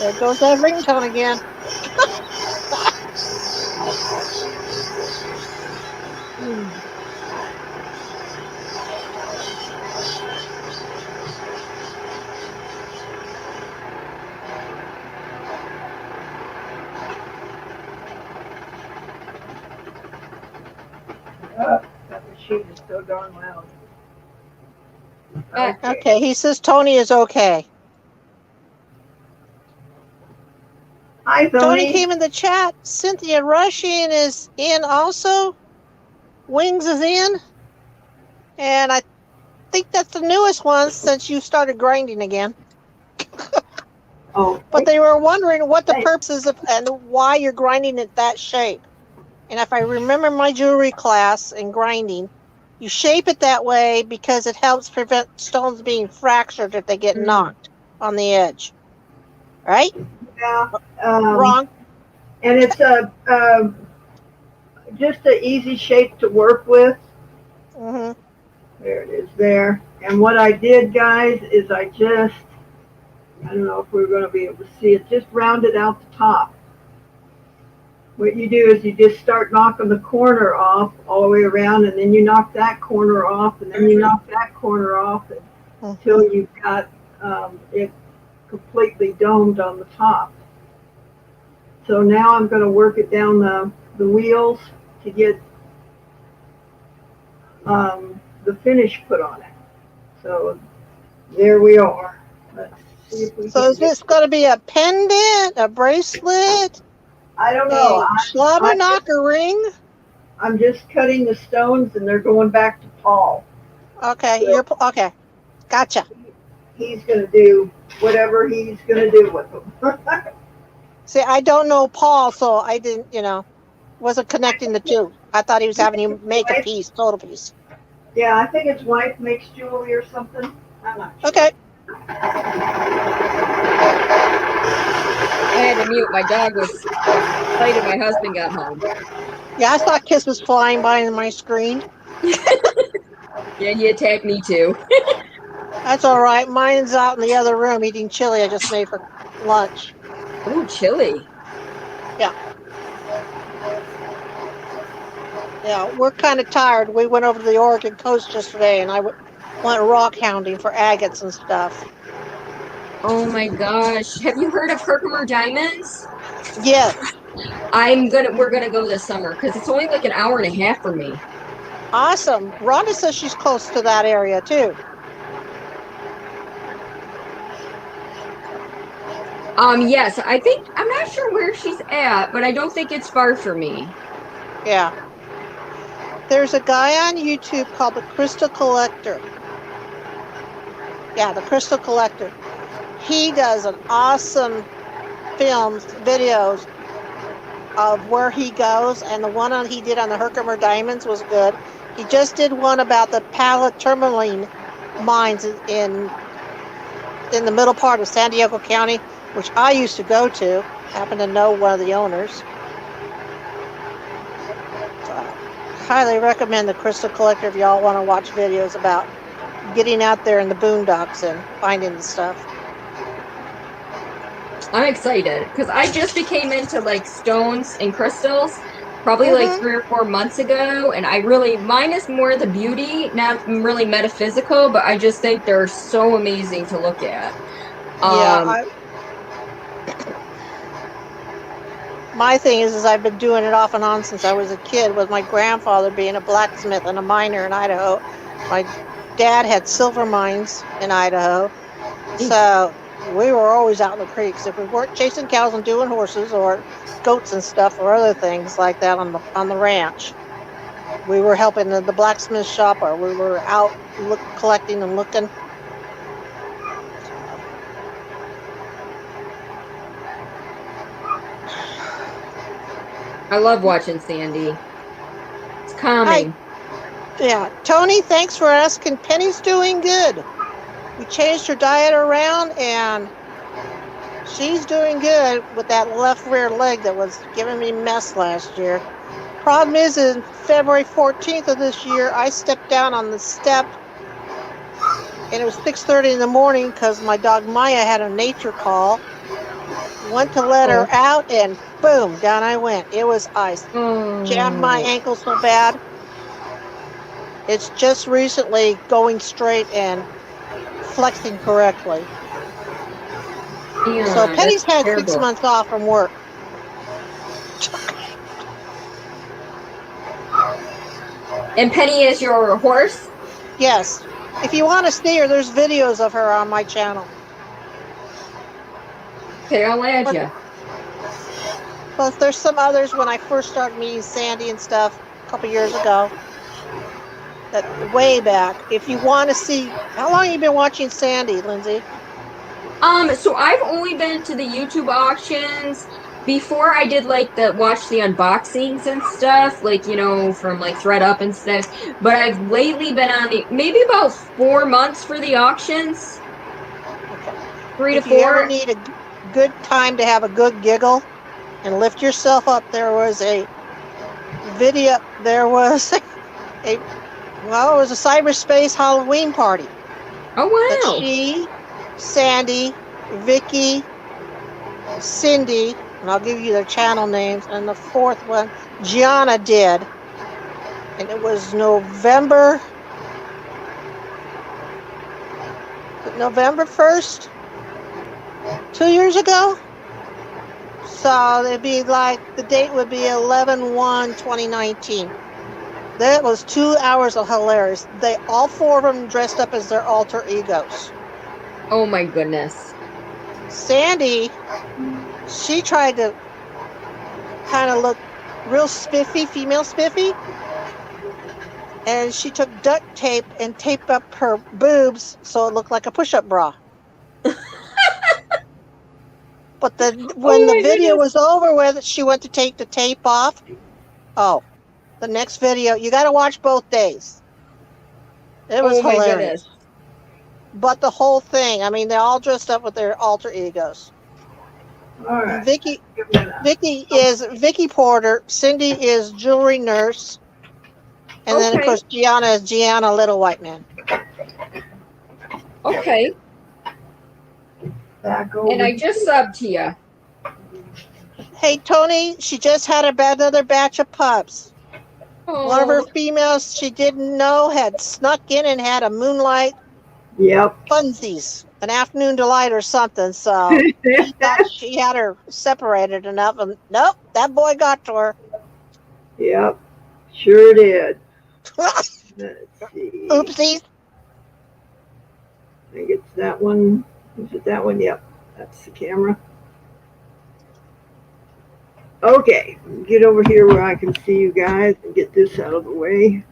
Speaker 4: There goes that ringtone again.
Speaker 1: That machine is so darn loud.
Speaker 2: Uh,
Speaker 4: Okay, he says Tony is okay.
Speaker 1: Hi,
Speaker 4: Tony
Speaker 1: Tony.
Speaker 4: came in the chat. Cynthia Rushing is in also. Wings is in. And I think that's the newest one since you started grinding again.
Speaker 1: Oh,
Speaker 4: But they were wondering what the
Speaker 1: Hey.
Speaker 4: purpose is of, and why you're grinding it that shape. And if I remember my jewelry class and grinding, you shape it that way because it helps prevent stones being fractured if they get knocked on the edge. Right?
Speaker 1: yeah.
Speaker 4: Wrong?
Speaker 1: And it's just an easy shape to work with.
Speaker 4: Mm-hmm.
Speaker 1: There it is there. And what I did, guys, is I don't know if we're going to be able to see it, just rounded out the top. What you do is you just start knocking the corner off all the way around, and then you knock that corner off, and then you knock that corner off until you've got it completely domed on the top. So now I'm going to work it down the wheels to get the finish put on it. So there we are. Let's see if we
Speaker 4: So
Speaker 1: can
Speaker 4: is this going to be a pendant, a bracelet,
Speaker 1: I don't know.
Speaker 4: a slobberknocker ring?
Speaker 1: I'm just cutting the stones, and they're going back to Paul.
Speaker 4: Okay, okay. Gotcha.
Speaker 1: He's going to do whatever he's going to do with them.
Speaker 4: See, I don't know Paul, so I didn't, wasn't connecting the two. I thought he was having you make a piece, total piece.
Speaker 1: Yeah, I think his wife makes jewelry or something. I'm not sure.
Speaker 4: Okay.
Speaker 2: I had to mute. My dog was excited my husband got home.
Speaker 4: Yeah, I saw kisses flying by on my screen.
Speaker 2: Yeah, he attacked me too.
Speaker 4: That's all right. Mine's out in the other room eating chili I just made for lunch.
Speaker 2: Ooh, chili.
Speaker 4: Yeah, we're kind of tired. We went over to the Oregon coast yesterday, and I went rock hounding for agates and stuff.
Speaker 2: Oh my gosh. Have you heard of Herkimer Diamonds?
Speaker 4: Yes.
Speaker 2: We're gonna go this summer because it's only like an hour and a half from me.
Speaker 4: Awesome. Rhonda says she's close to that area too.
Speaker 2: Yes, I'm not sure where she's at, but I don't think it's far from me.
Speaker 4: Yeah. There's a guy on YouTube called the Crystal Collector. Yeah, the Crystal Collector. He does an awesome videos of where he goes, and the one he did on the Herkimer Diamonds was good. He just did one about the pallet tourmaline mines in the middle part of San Diego County, which I used to go to. Happen to know one of the owners. So I highly recommend the Crystal Collector if y'all want to watch videos about getting out there in the boondocks and finding the stuff.
Speaker 2: I'm excited because I just became into like stones and crystals probably like 3 or 4 months ago, and mine is more the beauty, not really metaphysical, but I just think they're so amazing to look at.
Speaker 4: My thing is I've been doing it off and on since I was a kid, with my grandfather being a blacksmith and a miner in Idaho. My dad had silver mines in Idaho. So we were always out in the creeks. If we weren't chasing cows and doing horses or goats and stuff or other things like that on the ranch, we were helping the blacksmith shop, or we were out collecting and looking. So.
Speaker 2: I love watching Sandy. It's calming.
Speaker 4: Yeah, Tony, thanks for asking. Penny's doing good. We changed her diet around, and she's doing good with that left rear leg that was giving me mess last year. Problem is, in February 14th of this year, I stepped down on the step, and it was 6:30 in the morning because my dog Maya had a nature call. Went to let her out, and boom, down I went. It was ice. Jammed my ankle so bad. It's just recently going straight and flexing correctly.
Speaker 2: Yeah,
Speaker 4: So Penny's had
Speaker 2: terrible.
Speaker 4: 6 months off from work.
Speaker 2: And Penny is your horse?
Speaker 4: Yes. If you want to see her, there's videos of her on my channel.
Speaker 2: Okay, I'll add you.
Speaker 4: Plus, there's some others when I first started meeting Sandy and stuff a couple years ago. That way back. If you want to see, how long have you been watching Sandy, Lindsay?
Speaker 2: So I've only been to the YouTube auctions. Before I did like watch the unboxings and stuff, like, you know, from like ThreadUp and stuff. But I've lately been on maybe about 4 months for the auctions.
Speaker 4: Okay.
Speaker 2: 3 to 4.
Speaker 4: If you ever need a good time to have a good giggle and lift yourself up, there was a video. There was it was a cyberspace Halloween party.
Speaker 2: Oh wow!
Speaker 4: That she, Sandy, Vicky, Cindy, and I'll give you their channel names, and the fourth one, Gianna did. And it was November 1st, 2 years ago. So it'd be like, the date would be 11/1/2019. That was 2 hours of hilarious. All four of them dressed up as their alter egos.
Speaker 2: Oh my goodness.
Speaker 4: Sandy, she tried to kind of look real spiffy, female spiffy. And she took duct tape and taped up her boobs so it looked like a push-up bra. But when the video was over with, she went to take the tape off. Oh, the next video, you got to watch both days. It was hilarious. But the whole thing, I mean, they're all dressed up with their alter egos.
Speaker 1: All right.
Speaker 4: Vicky is Vicky Porter. Cindy is Jewelry Nurse. And then, of course, Gianna is Gianna Little White Man.
Speaker 2: Okay.
Speaker 1: Back over.
Speaker 2: And I just subbed to you.
Speaker 4: Hey, Tony, she just had another batch of pups.
Speaker 2: Oh.
Speaker 4: One of her females she didn't know had snuck in and had a moonlight funsies, an afternoon delight or something. So she thought she had her separated enough, and nope, that boy got to her.
Speaker 1: Yep, sure did. Let's see.
Speaker 4: Oopsies.
Speaker 1: I think it's that one. Is it that one? Yep, that's the camera. Okay, get over here where I can see you guys and get this out of the way.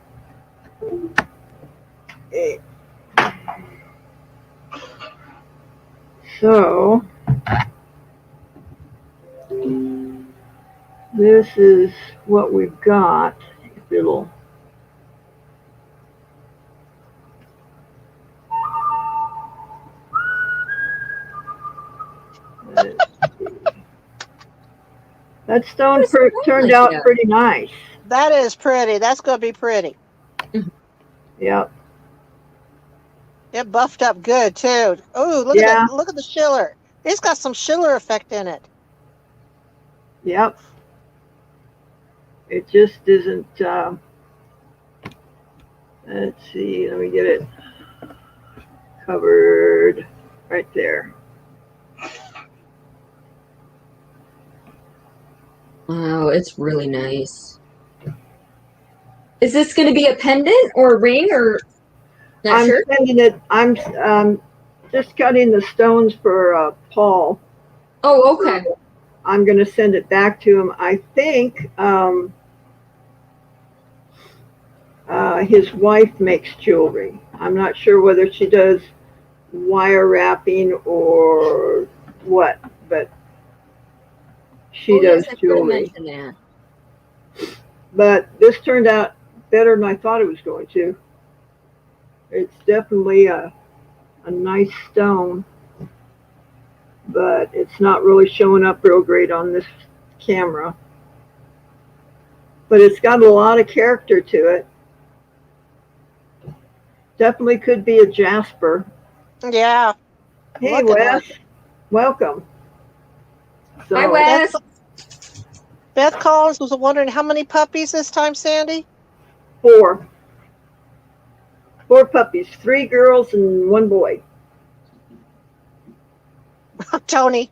Speaker 1: Okay. So, this is what we've got. If it'll. That stone turned out pretty nice.
Speaker 4: That is pretty. That's going to be pretty.
Speaker 1: Yep.
Speaker 4: It buffed up good too. Oh, look at that! Look at the schiller. It's got some schiller effect in it.
Speaker 1: Yep. It just isn't. Let's see. Let me get it covered right there.
Speaker 2: Wow, it's really nice. Is this going to be a pendant or a ring or?
Speaker 1: I'm sending it. I'm just cutting the stones for Paul.
Speaker 2: Oh, okay.
Speaker 1: So I'm going to send it back to him. I think his wife makes jewelry. I'm not sure whether she does wire wrapping or what, but she
Speaker 2: Oh,
Speaker 1: does
Speaker 2: yes, I forgot to
Speaker 1: jewelry.
Speaker 2: mention that.
Speaker 1: But this turned out better than I thought it was going to. It's definitely a nice stone, but it's not really showing up real great on this camera. But it's got a lot of character to it. Definitely could be a jasper.
Speaker 4: Yeah.
Speaker 1: Hey,
Speaker 4: Looking
Speaker 1: Wes,
Speaker 4: like it.
Speaker 1: welcome.
Speaker 2: Hi,
Speaker 1: So,
Speaker 4: Beth,
Speaker 2: Wes.
Speaker 4: Beth Collins was wondering how many puppies this time, Sandy?
Speaker 1: four puppies, 3 girls and 1 boy.
Speaker 4: Tony.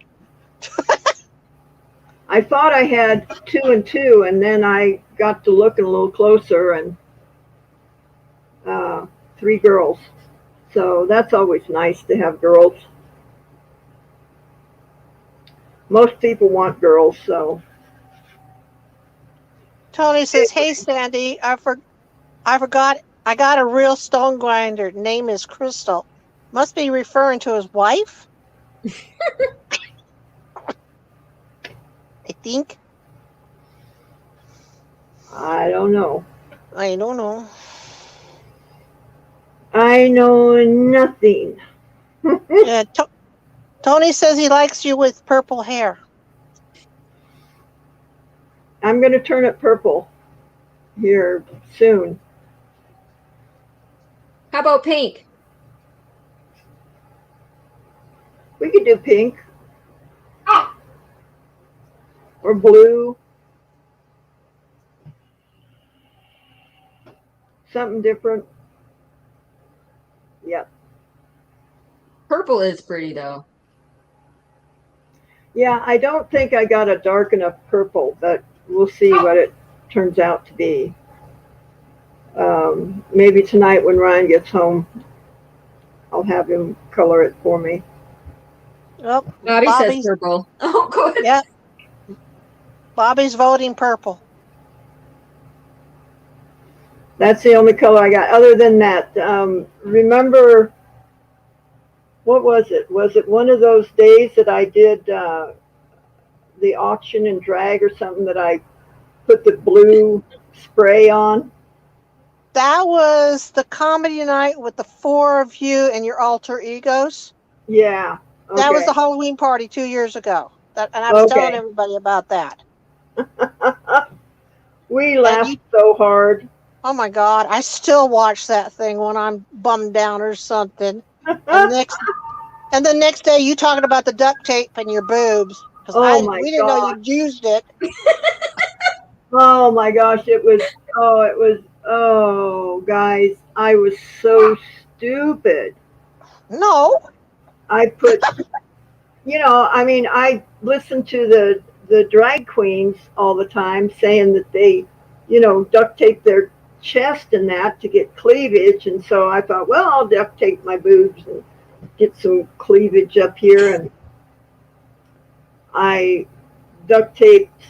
Speaker 1: I thought I had 2 and 2, and then I got to looking a little closer, and 3 girls. So that's always nice to have girls. Most people want girls, so.
Speaker 4: Tony says, "Hey Sandy, I forgot I got a real stone grinder. Name is Crystal. Must be referring to his wife. I think.
Speaker 1: I don't know.
Speaker 4: I don't know.
Speaker 1: I know nothing.
Speaker 4: Yeah, Tony says he likes you with purple hair.
Speaker 1: I'm going to turn it purple here soon.
Speaker 2: How about pink?
Speaker 1: We could do pink or blue. Something different. Yep.
Speaker 2: Purple is pretty, though.
Speaker 1: Yeah, I don't think I got a dark enough purple, but we'll see what it turns out to be. Maybe tonight when Ryan gets home, I'll have him color it for me.
Speaker 4: Oh,
Speaker 2: Bobby says
Speaker 4: Bobby's
Speaker 2: purple. Oh, good.
Speaker 4: yeah. Bobby's voting purple.
Speaker 1: That's the only color I got. Other than that, remember, what was it? Was it one of those days that I did the auction and drag or something that I put the blue spray on?
Speaker 4: That was the comedy night with the 4 of you and your alter egos.
Speaker 1: Yeah. Okay.
Speaker 4: That was the Halloween party 2 years ago. And I was telling
Speaker 1: Okay.
Speaker 4: everybody about that.
Speaker 1: We laughed so hard.
Speaker 4: Oh my God, I still watch that thing when I'm bummed down or something. And the next day you talking about the duct tape and your boobs.
Speaker 1: Oh my
Speaker 4: We didn't know
Speaker 1: gosh.
Speaker 4: you used it.
Speaker 1: Oh my gosh, oh guys, I was so stupid.
Speaker 4: No.
Speaker 1: I put, I mean, I listen to the drag queens all the time saying that they, duct tape their chest and that to get cleavage. And so I thought, well, I'll duct tape my boobs and get some cleavage up here. And I duct taped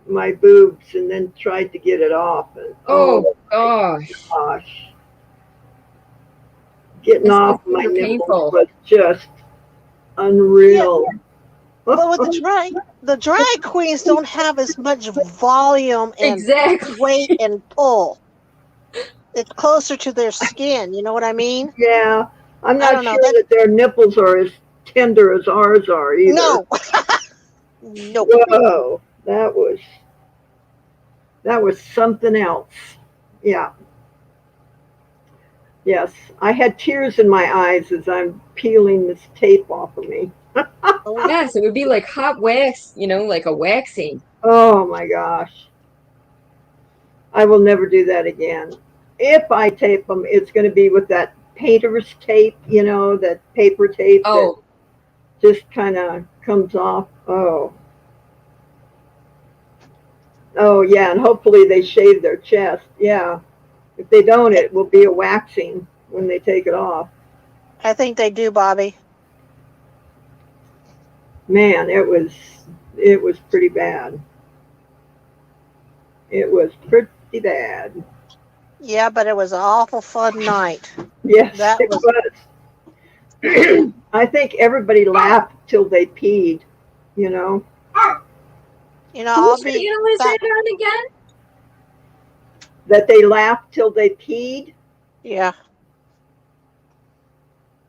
Speaker 1: my boobs and then tried to get it off. And
Speaker 2: Oh, gosh.
Speaker 1: gosh, getting
Speaker 2: This
Speaker 1: off
Speaker 2: is
Speaker 1: my
Speaker 2: super
Speaker 1: nipples
Speaker 2: painful.
Speaker 1: was just unreal.
Speaker 4: Well, with the drag queens don't have as much volume and
Speaker 2: Exactly.
Speaker 4: weight and pull. It's closer to their skin. You know what I mean?
Speaker 1: Yeah, I'm
Speaker 4: I
Speaker 1: not
Speaker 4: don't know.
Speaker 1: sure that their nipples are as tender as ours are either.
Speaker 4: No. No.
Speaker 1: Whoa, that was something else. Yeah. Yes, I had tears in my eyes as I'm peeling this tape off of me.
Speaker 2: Oh, yes, it would be like hot wax, like a waxing.
Speaker 1: Oh my gosh. I will never do that again. If I tape them, it's going to be with that painter's tape, that paper tape that
Speaker 2: Oh,
Speaker 1: just kind of comes off. Oh. Oh, yeah, and hopefully they shave their chest. Yeah. If they don't, it will be a waxing when they take it off.
Speaker 4: I think they do, Bobby.
Speaker 1: Man, it was pretty bad. It was pretty bad.
Speaker 4: Yeah, but it was an awful fun night.
Speaker 1: Yes,
Speaker 4: That
Speaker 1: it
Speaker 4: was,
Speaker 1: was. I think everybody laughed till they peed, you know.
Speaker 4: I'll
Speaker 2: Whose
Speaker 4: be
Speaker 2: channel is
Speaker 4: that.
Speaker 2: that on again?
Speaker 1: That they laughed till they peed.
Speaker 4: Yeah.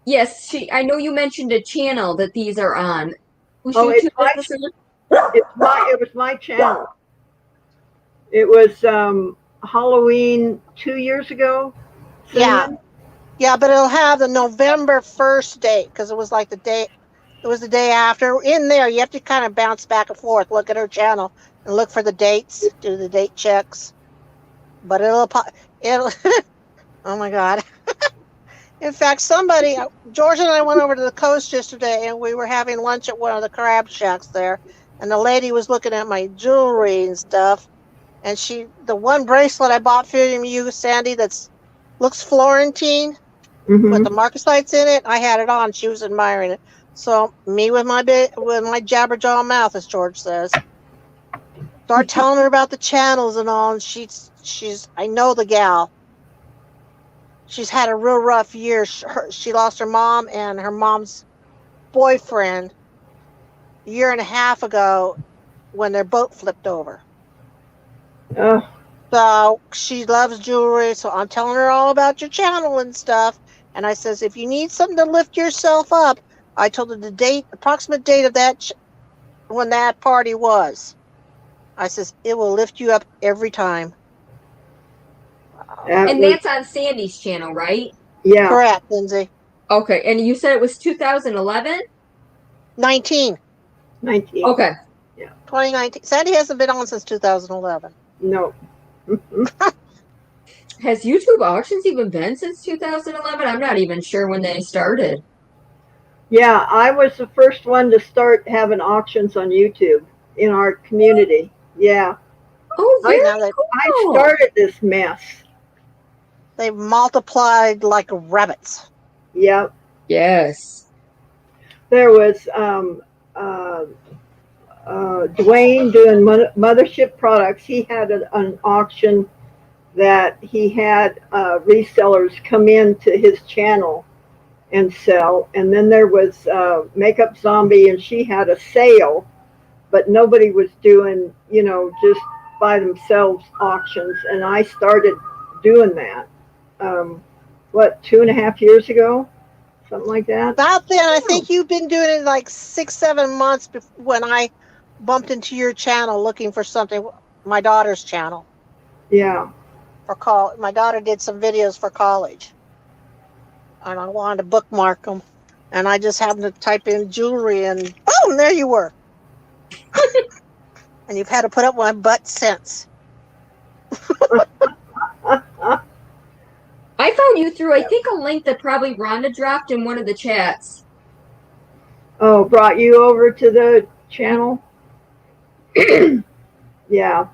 Speaker 2: Yes, I know you mentioned a channel that these are on. Whose
Speaker 1: Oh,
Speaker 2: YouTube is this on?
Speaker 1: it was my channel. It was Halloween 2 years ago.
Speaker 4: Yeah.
Speaker 1: Cinnamon.
Speaker 4: Yeah, but it'll have the November 1st date because it was like the day, it was the day after. In there, you have to kind of bounce back and forth, look at her channel and look for the dates, do the date checks. But it'll, oh my God. In fact, George and I went over to the coast yesterday and we were having lunch at one of the crab shacks there. And the lady was looking at my jewelry and stuff. And the one bracelet I bought for you, Sandy, looks Florentine with
Speaker 1: Mm-hmm.
Speaker 4: the marcasites in it. I had it on. She was admiring it. So me with my jabberjaw mouth, as George says, start telling her about the channels and all. And I know the gal. She's had a real rough year. She lost her mom and her mom's boyfriend a year and a half ago when their boat flipped over.
Speaker 1: Oh,
Speaker 4: So she loves jewelry. So I'm telling her all about your channel and stuff. And I says, if you need something to lift yourself up, I told her the approximate date of when that party was. I says, it will lift you up every time.
Speaker 1: that
Speaker 2: And
Speaker 1: was
Speaker 2: that's on Sandy's channel, right?
Speaker 1: yeah,
Speaker 4: Correct, Lindsay.
Speaker 2: Okay, and you said it was 2011?
Speaker 4: 19.
Speaker 1: 19.
Speaker 2: Okay.
Speaker 1: Yeah.
Speaker 4: 2019. Sandy hasn't been on since 2011.
Speaker 1: No.
Speaker 2: Has YouTube auctions even been since 2011? I'm not even sure when they started.
Speaker 1: Yeah, I was the first one to start having auctions on YouTube in our community. Yeah,
Speaker 2: Oh,
Speaker 1: I
Speaker 4: Now
Speaker 2: very
Speaker 1: I
Speaker 2: cool.
Speaker 1: started this mess.
Speaker 4: they've multiplied like rabbits.
Speaker 1: Yep.
Speaker 2: Yes.
Speaker 1: There was Dwayne doing Mothership Products. He had an auction that he had resellers come into his channel and sell. And then there was Makeup Zombie, and she had a sale, but nobody was doing, just by themselves auctions. And I started doing that, 2.5 years ago? Something like that.
Speaker 4: About then, I think you've been doing it like 6-7 months when I bumped into your channel looking for something, my daughter's channel
Speaker 1: Yeah.
Speaker 4: for college. My daughter did some videos for college, and I wanted to bookmark them. And I just happened to type in jewelry, and boom, there you were. And you've had to put up my butt since.
Speaker 2: I found you through, I think, a link that probably Rhonda dropped in one of the chats.
Speaker 1: Oh, brought you over to the channel? Yeah.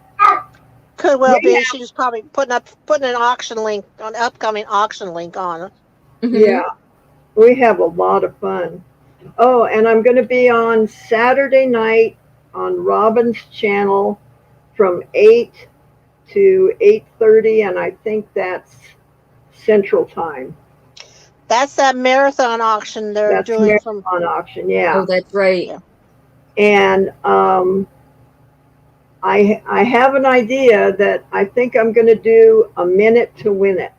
Speaker 4: Could well
Speaker 1: We
Speaker 4: be. She was probably putting an auction link, an upcoming auction link on.
Speaker 2: Mm-hmm.
Speaker 1: Yeah. We have a lot of fun. Oh, and I'm going to be on Saturday night on Robin's channel from 8 to 8:30, and I think that's Central Time.
Speaker 4: That's that marathon auction they're
Speaker 1: That's
Speaker 4: doing
Speaker 1: marathon auction, yeah.
Speaker 2: Oh, that's right.
Speaker 4: Yeah.
Speaker 1: And I have an idea that I think I'm going to do a minute to win it.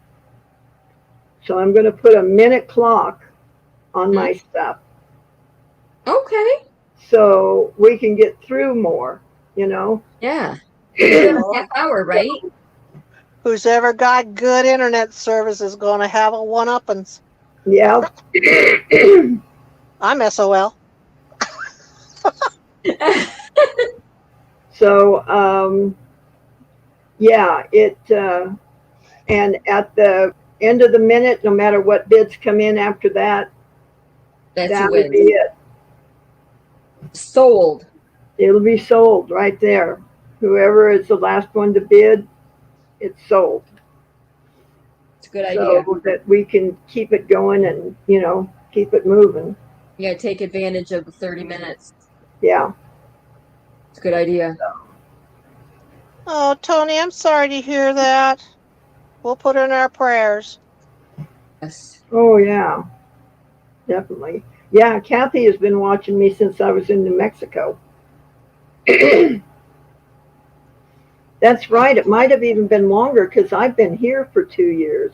Speaker 1: So I'm going to put a minute clock on my stuff,
Speaker 2: Okay.
Speaker 1: so we can get through more,
Speaker 2: Yeah. You have a half hour, right?
Speaker 4: Who's ever got good internet service is going to have a one-uppance.
Speaker 1: Yeah.
Speaker 4: I'm SOL.
Speaker 1: So, yeah, and at the end of the minute, no matter what bids come in after that,
Speaker 2: That's
Speaker 1: that
Speaker 2: who
Speaker 1: would be
Speaker 2: wins.
Speaker 1: it.
Speaker 2: Sold.
Speaker 1: It'll be sold right there. Whoever is the last one to bid, it's sold.
Speaker 2: It's a good idea.
Speaker 1: So that we can keep it going and, keep it moving.
Speaker 2: You gotta take advantage of the 30 minutes.
Speaker 1: Yeah.
Speaker 2: It's a good idea.
Speaker 4: Oh, Tony, I'm sorry to hear that. We'll put her in our prayers.
Speaker 2: Yes.
Speaker 1: Oh, yeah. Definitely. Yeah, Kathy has been watching me since I was in New Mexico. That's right. It might have even been longer because I've been here for 2 years,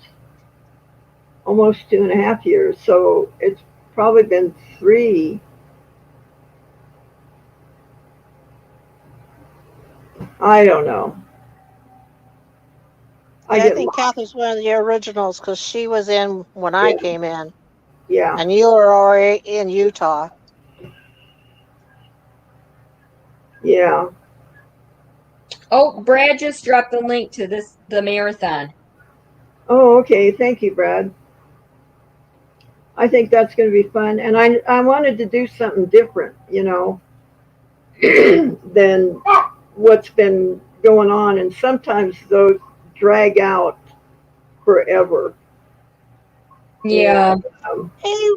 Speaker 1: almost 2.5 years. So it's probably been 3. I don't know. I
Speaker 4: Yeah, I
Speaker 1: get
Speaker 4: think
Speaker 1: lost.
Speaker 4: Kathy's one of the originals because she was in when I
Speaker 1: Yeah.
Speaker 4: came in,
Speaker 1: Yeah.
Speaker 4: and you were already in Utah.
Speaker 1: Yeah.
Speaker 2: Oh, Brad just dropped the link to the marathon.
Speaker 1: Oh, okay. Thank you, Brad. I think that's going to be fun. And I wanted to do something different, than what's been going on. And sometimes those drag out forever.
Speaker 2: Yeah.
Speaker 1: And
Speaker 4: Hey,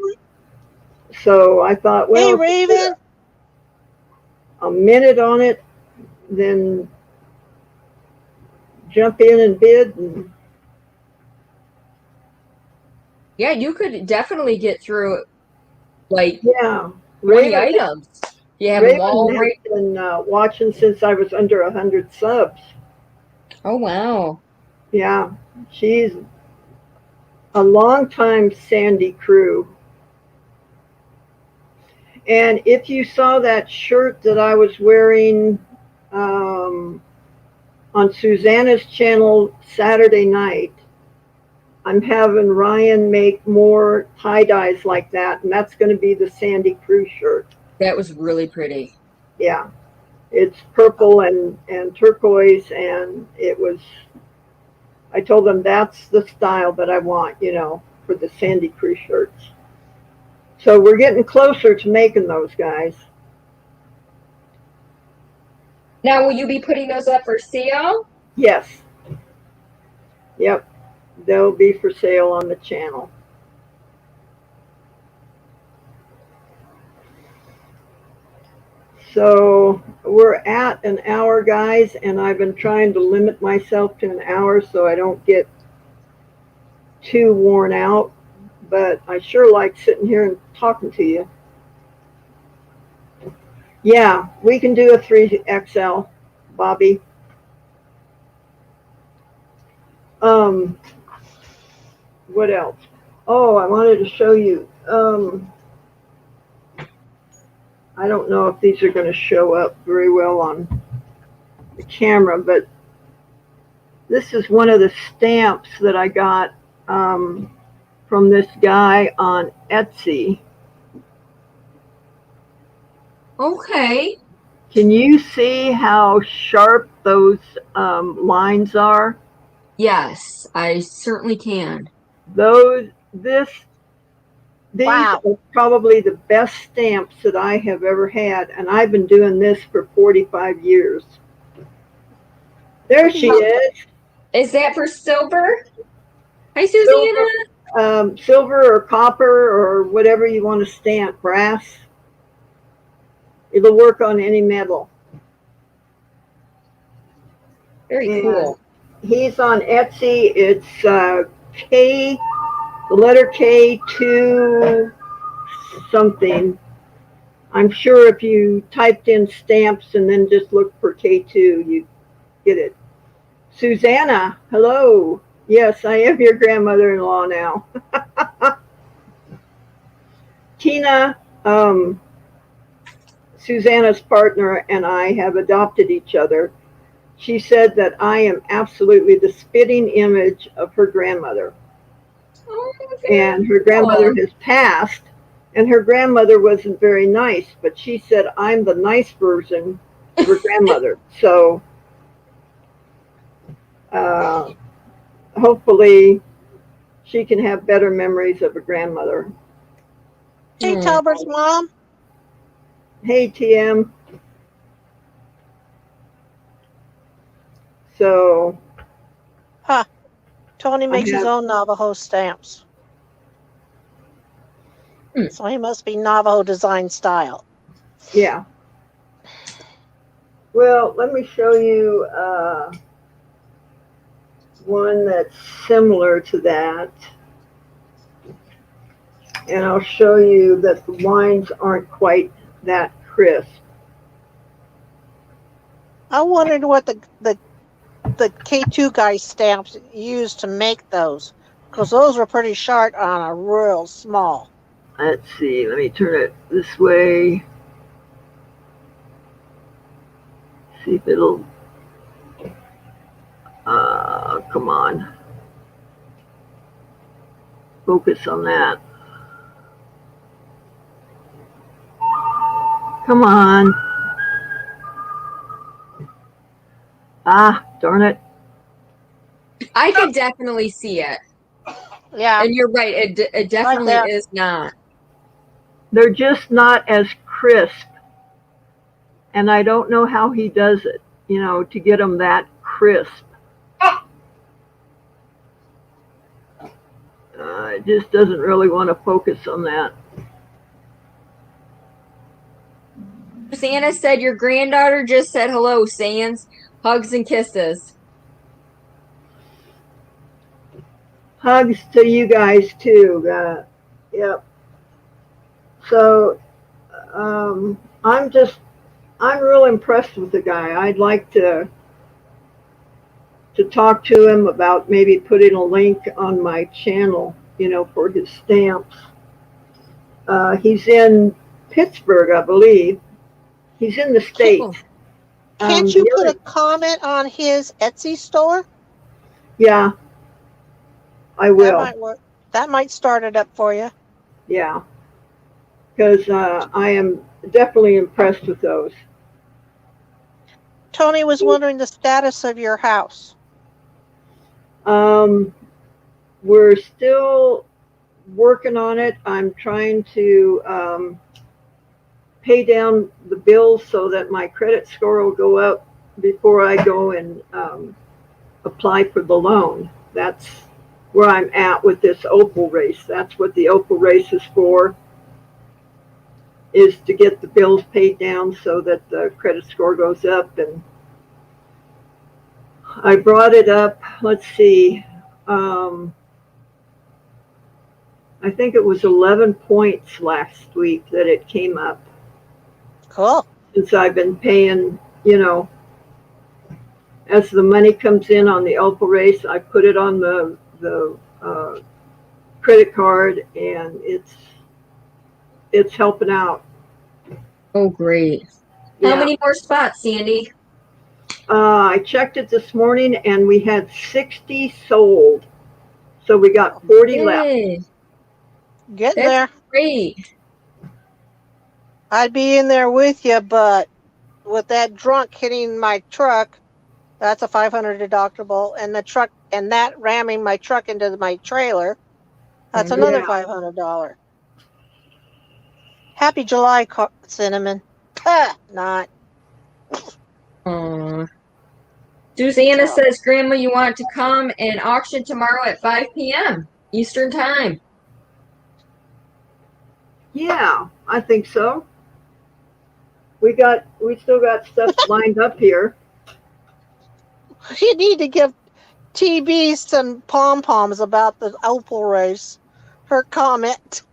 Speaker 1: so I thought,
Speaker 4: hey,
Speaker 1: well, just put
Speaker 4: Raven.
Speaker 1: a minute on it, then jump in and bid. And
Speaker 2: Yeah, you could definitely get through like
Speaker 1: yeah,
Speaker 2: 20
Speaker 1: Raven,
Speaker 2: items. You have them
Speaker 1: Raven
Speaker 2: all
Speaker 1: has
Speaker 2: right.
Speaker 1: been watching since I was under 100 subs.
Speaker 2: Oh, wow.
Speaker 1: Yeah, she's a longtime Sandy crew. And if you saw that shirt that I was wearing um, on Susanna's channel Saturday night, I'm having Ryan make more tie-dyes like that, and that's going to be the Sandy Crew shirt.
Speaker 2: That was really pretty.
Speaker 1: Yeah, it's purple and turquoise, and I told them that's the style that I want, for the Sandy Crew shirts. So we're getting closer to making those, guys.
Speaker 2: Now, will you be putting those up for sale?
Speaker 1: Yes. Yep. They'll be for sale on the channel. So we're at an hour, guys, and I've been trying to limit myself to an hour so I don't get too worn out. But I sure like sitting here and talking to you. Yeah, we can do a 3XL, Bobby. Um, what else? Oh, I wanted to show you. I don't know if these are going to show up very well on the camera, but this is one of the stamps that I got from this guy on Etsy.
Speaker 2: Okay.
Speaker 1: Can you see how sharp those lines are?
Speaker 2: Yes, I certainly can.
Speaker 1: Those, this, these
Speaker 4: Wow.
Speaker 1: are probably the best stamps that I have ever had, and I've been doing this for 45 years. There she is.
Speaker 2: Is that for silver? Hi, Susanna.
Speaker 1: Silver, silver or copper or whatever you want to stamp, brass. It'll work on any metal.
Speaker 2: Very
Speaker 1: And
Speaker 2: cool.
Speaker 1: he's on Etsy. It's K, the letter K, 2 something. I'm sure if you typed in stamps and then just looked for K2, you'd get it. Susanna, hello. Yes, I am your grandmother-in-law now. Tina, Susanna's partner, and I have adopted each other. She said that I am absolutely the spitting image of her grandmother.
Speaker 2: Oh, very
Speaker 1: And her grandmother
Speaker 2: cool.
Speaker 1: has passed, and her grandmother wasn't very nice, but she said I'm the nice version of her grandmother. So uh, hopefully she can have better memories of a grandmother.
Speaker 4: Hey,
Speaker 2: Hmm.
Speaker 4: Talbert's mom.
Speaker 1: Hey, TM. So
Speaker 4: Huh. Tony
Speaker 1: I
Speaker 4: makes his
Speaker 1: have,
Speaker 4: own Navajo stamps.
Speaker 2: Hmm.
Speaker 4: So he must be Navajo design style.
Speaker 1: yeah. Well, let me show you one that's similar to that. And I'll show you that the lines aren't quite that crisp.
Speaker 4: I wondered what the K2 guy stamps used to make those, because those were pretty sharp on a real small.
Speaker 1: Let's see, let me turn it this way. See if it'll, come on. Focus on that. Come on. Ah, darn it.
Speaker 2: I could definitely see it.
Speaker 4: Yeah,
Speaker 2: And you're right, it definitely
Speaker 4: there.
Speaker 2: is not.
Speaker 1: They're just not as crisp. And I don't know how he does it, to get them that crisp. It just doesn't really want to focus on that.
Speaker 2: Santa said your granddaughter just said hello, Sans. Hugs and kisses.
Speaker 1: Hugs to you guys too. Yep. So I'm real impressed with the guy. I'd like to talk to him about maybe putting a link on my channel, for his stamps. He's in Pittsburgh, I believe. He's in the States.
Speaker 2: Cool.
Speaker 4: Can't you put a comment on his Etsy store?
Speaker 1: Yeah, I will.
Speaker 4: That might work. That might start it up for you.
Speaker 1: Yeah, because I am definitely impressed with those.
Speaker 4: Tony was wondering the status of your house.
Speaker 1: We're still working on it. I'm trying to pay down the bills so that my credit score will go up before I go and apply for the loan. That's where I'm at with this Opal race. That's what the Opal race is for, is to get the bills paid down so that the credit score goes up. And I brought it up, let's see, I think it was 11 points last week that it came up.
Speaker 4: Cool.
Speaker 1: Since I've been paying, as the money comes in on the Opal race, I put it on the credit card, and it's helping out.
Speaker 2: Oh, great.
Speaker 1: Yeah.
Speaker 2: How many more spots, Sandy?
Speaker 1: I checked it this morning, and we had 60 sold. So we got 40 left.
Speaker 4: Getting
Speaker 2: That's
Speaker 4: there.
Speaker 2: great.
Speaker 4: I'd be in there with you, but with that drunk hitting my truck, that's a $500 deductible, and the truck and that ramming my truck into my trailer, that's another $500. Happy July, Cinnamon. Not.
Speaker 2: Susanna says, Grandma, you want to come and auction tomorrow at 5 p.m. Eastern Time.
Speaker 1: Yeah, I think so. We still got stuff lined up here.
Speaker 4: You need to give TB some pom-poms about the Opal race. Her comment.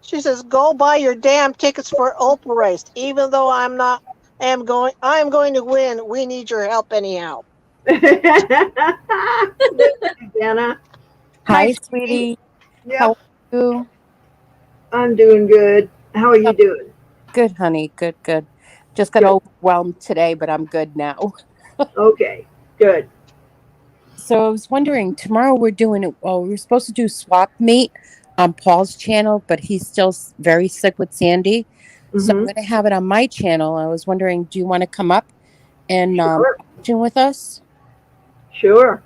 Speaker 4: She says, go buy your damn tickets for Opal race. Even though I am going to win. We need your help anyhow.
Speaker 1: Susanna.
Speaker 5: Hi, sweetie.
Speaker 1: Yep.
Speaker 5: How are you?
Speaker 1: I'm doing good. How are you doing?
Speaker 5: Good, honey. Good, good. Just got overwhelmed today, but I'm good now.
Speaker 1: Okay, good.
Speaker 5: So I was wondering, tomorrow we're doing it. Well, we were supposed to do swap meet on Paul's channel, but he's still very sick with Sandy. So I'm going to have it on my channel. I was wondering, do you want to come up and auction with us?
Speaker 1: Sure.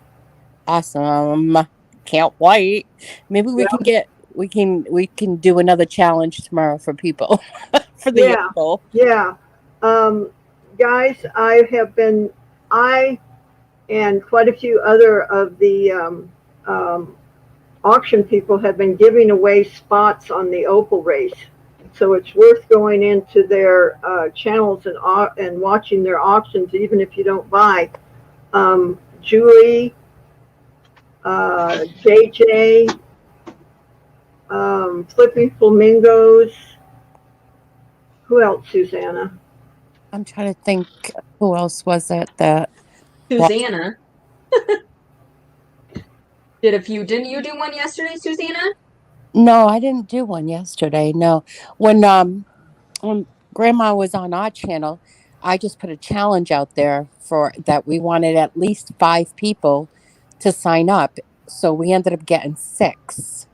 Speaker 5: Awesome. Can't wait. Maybe we can do another challenge tomorrow for people for the Opal.
Speaker 1: Yeah. Guys, I and quite a few other of the auction people have been giving away spots on the Opal race. So it's worth going into their channels and watching their auctions, even if you don't buy. Julie, JJ, Flipping Flamingos. Who else, Susanna?
Speaker 5: I'm trying to think who else was it that
Speaker 2: Susanna. Didn't you do one yesterday, Susanna?
Speaker 5: No, I didn't do one yesterday. No. When grandma was on our channel, I just put a challenge out there for that we wanted at least 5 people to sign up. So we ended up getting 6.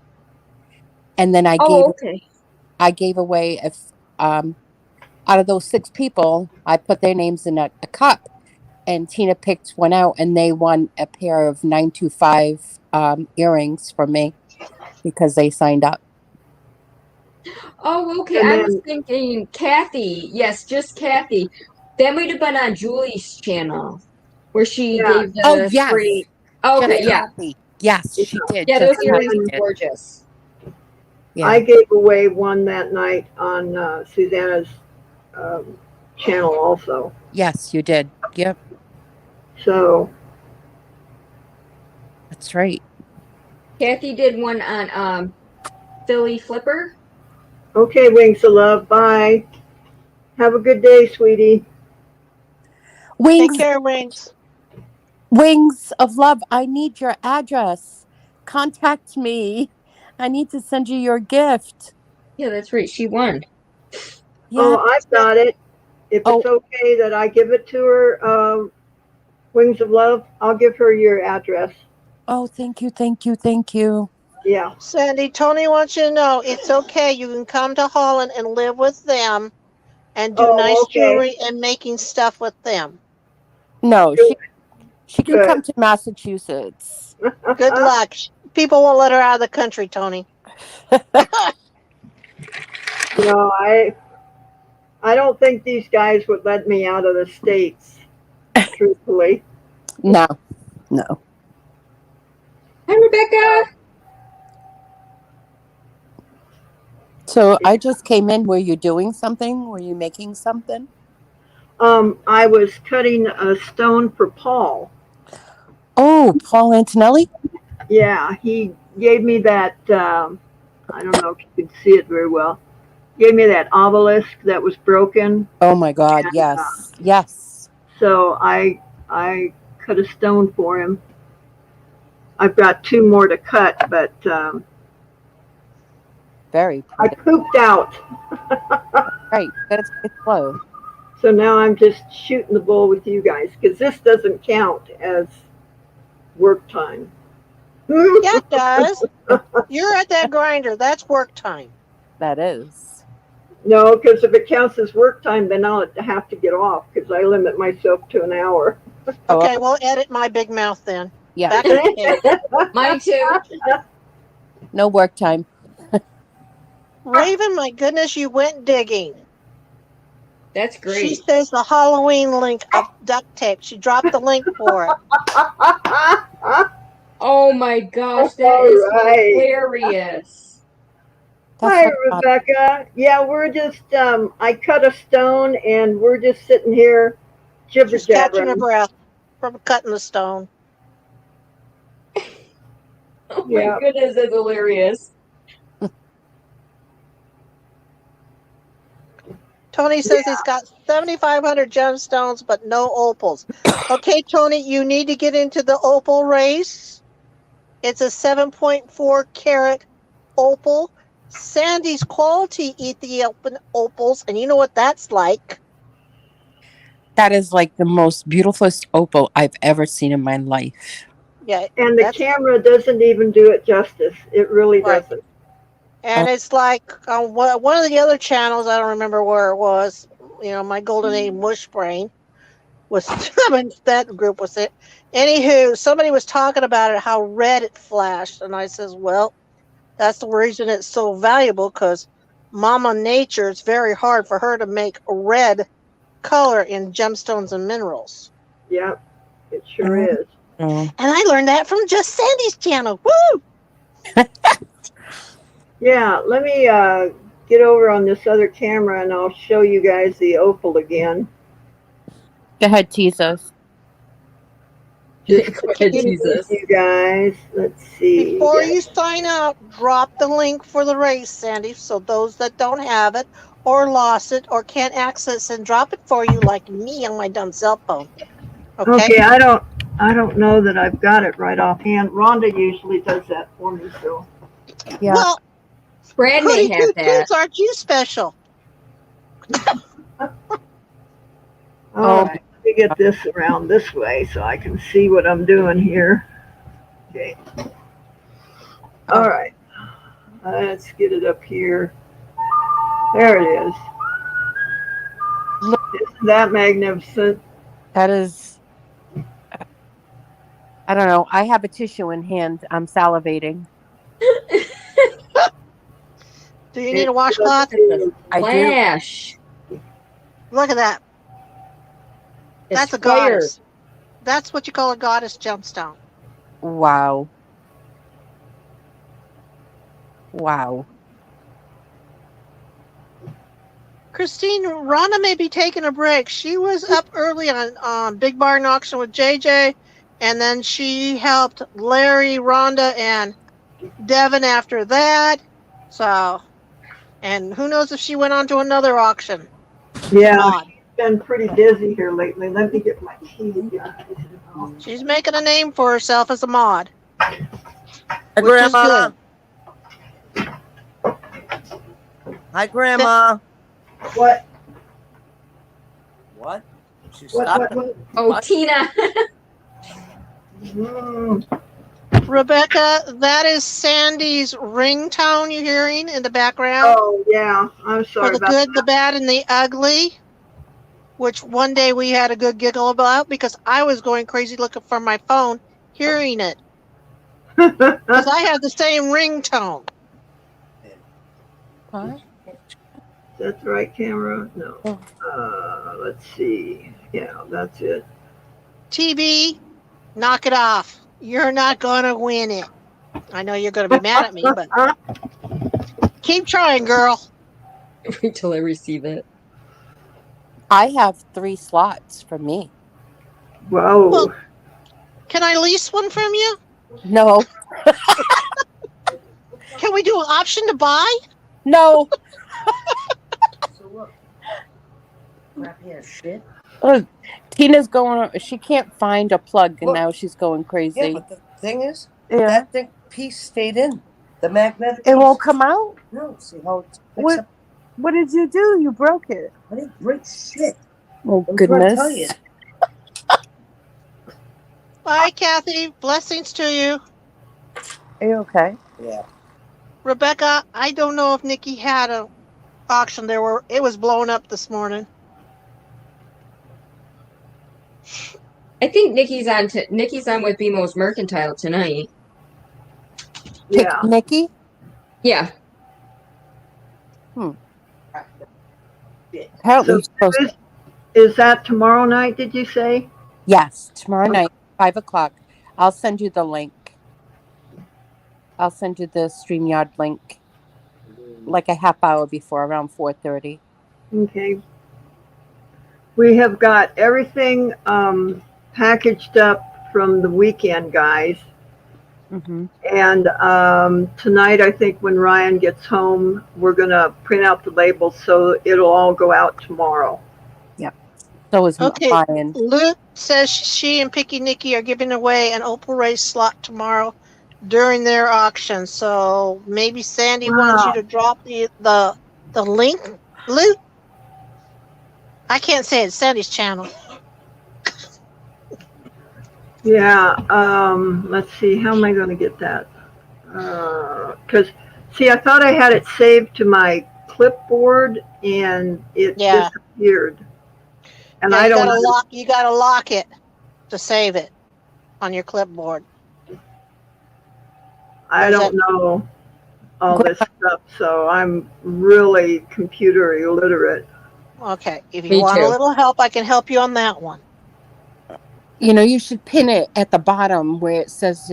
Speaker 5: And then
Speaker 2: Oh, okay.
Speaker 5: I gave away if out of those 6 people, I put their names in a cup and Tina picked one out and they won a pair of 925 earrings from me because they signed up.
Speaker 2: Oh, okay.
Speaker 1: And
Speaker 2: I was
Speaker 1: then,
Speaker 2: thinking Kathy. Yes, just Kathy. That might have been on Julie's channel where she
Speaker 1: yeah,
Speaker 2: gave
Speaker 5: Oh,
Speaker 2: the
Speaker 5: yes.
Speaker 2: free. Okay,
Speaker 5: Just
Speaker 1: yeah,
Speaker 2: yeah.
Speaker 5: Kathy. Yes,
Speaker 1: yeah.
Speaker 5: she did.
Speaker 2: Yeah,
Speaker 5: Just
Speaker 2: those
Speaker 1: And
Speaker 2: earrings
Speaker 5: Kathy
Speaker 2: were
Speaker 1: then
Speaker 5: did.
Speaker 2: gorgeous.
Speaker 1: I
Speaker 5: Yeah.
Speaker 1: gave away one that night on Susanna's um, channel also.
Speaker 5: Yes, you did. Yep.
Speaker 1: So,
Speaker 5: That's right.
Speaker 2: Kathy did one on Philly Flipper.
Speaker 1: okay, Wings of Love, bye. Have a good day, sweetie.
Speaker 4: Take
Speaker 5: Wings,
Speaker 4: care, Wings.
Speaker 5: Wings of Love. I need your address. Contact me. I need to send you your gift.
Speaker 2: Yeah, that's right. She won.
Speaker 5: Yeah.
Speaker 1: Oh, I've got it. If it's
Speaker 5: Oh,
Speaker 1: okay that I give it to her, Wings of Love, I'll give her your address.
Speaker 5: oh, thank you, thank you, thank you.
Speaker 1: Yeah.
Speaker 4: Sandy, Tony wants you to know it's okay. You can come to Holland and live with them and do
Speaker 1: Oh,
Speaker 4: nice
Speaker 1: okay.
Speaker 4: jewelry and making stuff with them.
Speaker 5: No,
Speaker 1: Good.
Speaker 5: she can
Speaker 1: Good.
Speaker 5: come to Massachusetts.
Speaker 4: Good luck. People won't let her out of the country, Tony.
Speaker 1: No, I don't think these guys would let me out of the States, truthfully.
Speaker 5: No, no.
Speaker 2: Hi, Rebecca.
Speaker 5: So I just came in. Were you doing something? Were you making something?
Speaker 1: I was cutting a stone for Paul.
Speaker 5: Oh, Paul Antonelli?
Speaker 1: Yeah, he gave me that, I don't know if you can see it very well. Gave me that obelisk that was broken.
Speaker 5: Oh my God,
Speaker 1: And
Speaker 5: yes. Yes.
Speaker 1: so I cut a stone for him. I've got 2 more to cut, but
Speaker 5: Very
Speaker 1: I
Speaker 5: pretty.
Speaker 1: pooped out.
Speaker 5: Right. That's it's slow.
Speaker 1: So now I'm just shooting the bull with you guys because this doesn't count as work time.
Speaker 4: Yeah, it does. You're at that grinder. That's work time.
Speaker 5: That is.
Speaker 1: No, because if it counts as work time, then I'll have to get off because I limit myself to an hour.
Speaker 5: Oh,
Speaker 4: Okay, we'll edit my big mouth then.
Speaker 5: yeah.
Speaker 4: Back to the cave.
Speaker 2: Mine too.
Speaker 5: No work time.
Speaker 4: Raven, my goodness, you went digging.
Speaker 2: That's
Speaker 4: She
Speaker 2: great.
Speaker 4: says the Halloween link of duct tape. She dropped the link for it.
Speaker 2: Oh my gosh, that
Speaker 1: All
Speaker 2: is
Speaker 1: right.
Speaker 2: hilarious.
Speaker 5: That's
Speaker 1: Hi,
Speaker 5: not bad.
Speaker 1: Rebecca. Yeah, we're just, I cut a stone and we're just sitting here jibber
Speaker 4: She's catching her
Speaker 1: jabbering.
Speaker 4: breath from cutting the stone.
Speaker 2: Oh my
Speaker 1: Yeah.
Speaker 2: goodness, that's hilarious.
Speaker 4: Tony says he's got 7,500 gemstones, but no opals. Okay, Tony, you need to get into the opal race. It's a 7.4 carat opal. Sandy's quality Ethiopian opals, and you know what that's like.
Speaker 5: That is like the most beautifulest opal I've ever seen in my life.
Speaker 4: Yeah,
Speaker 1: And the
Speaker 4: that's
Speaker 1: camera doesn't even do it justice. It really
Speaker 4: right.
Speaker 1: doesn't.
Speaker 4: And it's like on one of the other channels, I don't remember where it was. You know, my golden age mush brain was that group was it. Anywho, somebody was talking about it, how red it flashed, and I says, well, that's the reason it's so valuable because Mama Nature, it's very hard for her to make red color in gemstones and minerals.
Speaker 1: Yep, it sure
Speaker 5: Oh.
Speaker 1: is.
Speaker 4: And I learned that from Just Sandy's channel. Woo!
Speaker 1: Yeah, let me get over on this other camera and I'll show you guys the opal again.
Speaker 5: Go ahead, Jesus.
Speaker 1: Just
Speaker 2: Go ahead,
Speaker 1: to tease
Speaker 2: Jesus.
Speaker 1: you guys. Let's see.
Speaker 4: Before you sign out, drop the link for the race, Sandy, so those that don't have it or lost it or can't access it, drop it for you like me on my dumb cell phone. Okay?
Speaker 1: Okay, I don't know that I've got it right offhand. Rhonda usually does that for me, so.
Speaker 5: Yeah.
Speaker 4: Well,
Speaker 2: Brad may
Speaker 4: Hootie
Speaker 2: have
Speaker 4: Toot
Speaker 2: that.
Speaker 4: Toots, aren't you special?
Speaker 1: All right, let me get this around this way so I can see what I'm doing here. Okay. All right. Let's get it up here. There it is.
Speaker 5: Look.
Speaker 1: Isn't that magnificent?
Speaker 5: That is, I don't know. I have a tissue in hand. I'm salivating.
Speaker 4: Do you need a washcloth?
Speaker 5: I do.
Speaker 2: Flash.
Speaker 4: Look at that.
Speaker 2: It's
Speaker 4: That's a
Speaker 2: fire.
Speaker 4: goddess. That's what you call a goddess gemstone.
Speaker 5: Wow. Wow.
Speaker 4: Christine, Rhonda may be taking a break. She was up early on Big Barn Auction with JJ, and then she helped Larry, Rhonda, and Devin after that. So, and who knows if she went on to another auction.
Speaker 1: Yeah,
Speaker 4: Mod.
Speaker 1: she's been pretty busy here lately. Let me get my key.
Speaker 4: She's making a name for herself as a mod.
Speaker 6: Hi,
Speaker 4: Which is
Speaker 6: Grandma.
Speaker 4: good.
Speaker 6: Hi, Grandma.
Speaker 1: What?
Speaker 6: What? She
Speaker 1: What?
Speaker 6: stopped.
Speaker 1: What?
Speaker 2: Oh,
Speaker 6: What?
Speaker 2: Tina.
Speaker 4: Rebecca, that is Sandy's ringtone you're hearing in the background.
Speaker 1: Oh, yeah. I'm
Speaker 4: For
Speaker 1: sorry
Speaker 4: the
Speaker 1: about
Speaker 4: good,
Speaker 1: that.
Speaker 4: the bad, and the ugly, which one day we had a good giggle about because I was going crazy looking for my phone, hearing it. Because I have the same ringtone.
Speaker 5: What?
Speaker 1: That's the right camera? No. Let's see. Yeah, that's it.
Speaker 4: TV, knock it off. You're not going to win it. I know you're going to be mad at me, but keep trying, girl.
Speaker 2: Wait till I receive it.
Speaker 5: I have 3 slots for me.
Speaker 1: Whoa.
Speaker 4: Well, can I lease one from you?
Speaker 5: No.
Speaker 4: Can we do an option to buy?
Speaker 5: No.
Speaker 6: So look. Crap here, shit.
Speaker 5: Oh, Tina's going. She can't find a plug, and
Speaker 6: Look.
Speaker 5: now she's going crazy.
Speaker 6: Yeah, but the thing is,
Speaker 5: Yeah.
Speaker 6: that thing piece stayed in. The magnetic
Speaker 5: It
Speaker 6: piece.
Speaker 5: won't come out.
Speaker 6: No, see how it's
Speaker 5: What? What did you do? You broke it.
Speaker 6: I didn't break shit.
Speaker 5: Oh
Speaker 6: I'm trying to tell
Speaker 5: goodness.
Speaker 6: you.
Speaker 4: Bye, Kathy. Blessings to you.
Speaker 5: Are you okay?
Speaker 6: Yeah.
Speaker 4: Rebecca, I don't know if Nikki had a auction. It was blown up this morning.
Speaker 2: I think Nikki's on with BMO's Mercantile tonight.
Speaker 1: Yeah.
Speaker 5: Nikki?
Speaker 2: Yeah.
Speaker 5: Apparently,
Speaker 1: So
Speaker 5: you're supposed to.
Speaker 1: is that tomorrow night, did you say?
Speaker 5: Yes, tomorrow night, 5 o'clock. I'll send you the link. I'll send you the StreamYard link like a half hour before, around 4:30.
Speaker 1: Okay. We have got everything packaged up from the weekend, guys.
Speaker 5: Mm-hmm.
Speaker 1: And tonight, I think when Ryan gets home, we're going to print out the labels so it'll all go out tomorrow.
Speaker 5: So is
Speaker 4: Okay.
Speaker 5: Ryan.
Speaker 4: Luke says she and Picky Nikki are giving away an Opal race slot tomorrow during their auction. So maybe Sandy wants you to drop the link. Luke? I can't say it's Sandy's channel.
Speaker 1: Yeah. Let's see. How am I going to get that? Because, see, I thought I had it saved to my clipboard and it disappeared. And I don't know.
Speaker 4: You gotta lock it to save it on your clipboard.
Speaker 1: I don't know all this stuff, so I'm really computer illiterate.
Speaker 4: Okay. If you
Speaker 2: Me
Speaker 4: want
Speaker 2: too.
Speaker 4: a little help, I can help you on that one.
Speaker 5: You know, you should pin it at the bottom where it says,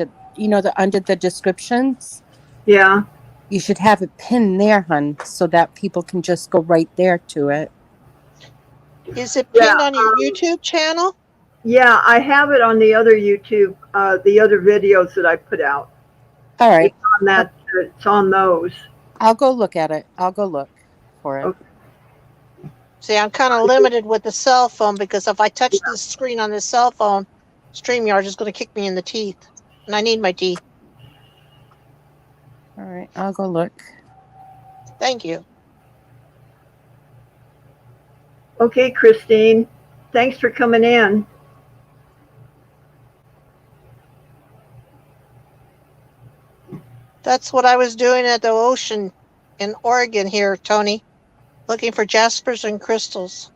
Speaker 5: under the descriptions.
Speaker 1: Yeah.
Speaker 5: You should have it pinned there, hun, so that people can just go right there to it.
Speaker 4: Is it
Speaker 1: Yeah,
Speaker 4: pinned on your YouTube channel?
Speaker 1: Yeah, I have it on the other YouTube, the other videos that I put out.
Speaker 5: All right.
Speaker 1: It's on those.
Speaker 5: I'll go look at it. I'll go look for it.
Speaker 1: Okay.
Speaker 4: See, I'm kind of limited with the cell phone because if I touch the screen on this cell phone, StreamYard is going to kick me in the teeth. And I need my teeth.
Speaker 5: All right, I'll go look.
Speaker 4: Thank you.
Speaker 1: Okay, Christine. Thanks for coming in.
Speaker 4: That's what I was doing at the ocean in Oregon here, Tony. Looking for jaspers and crystals.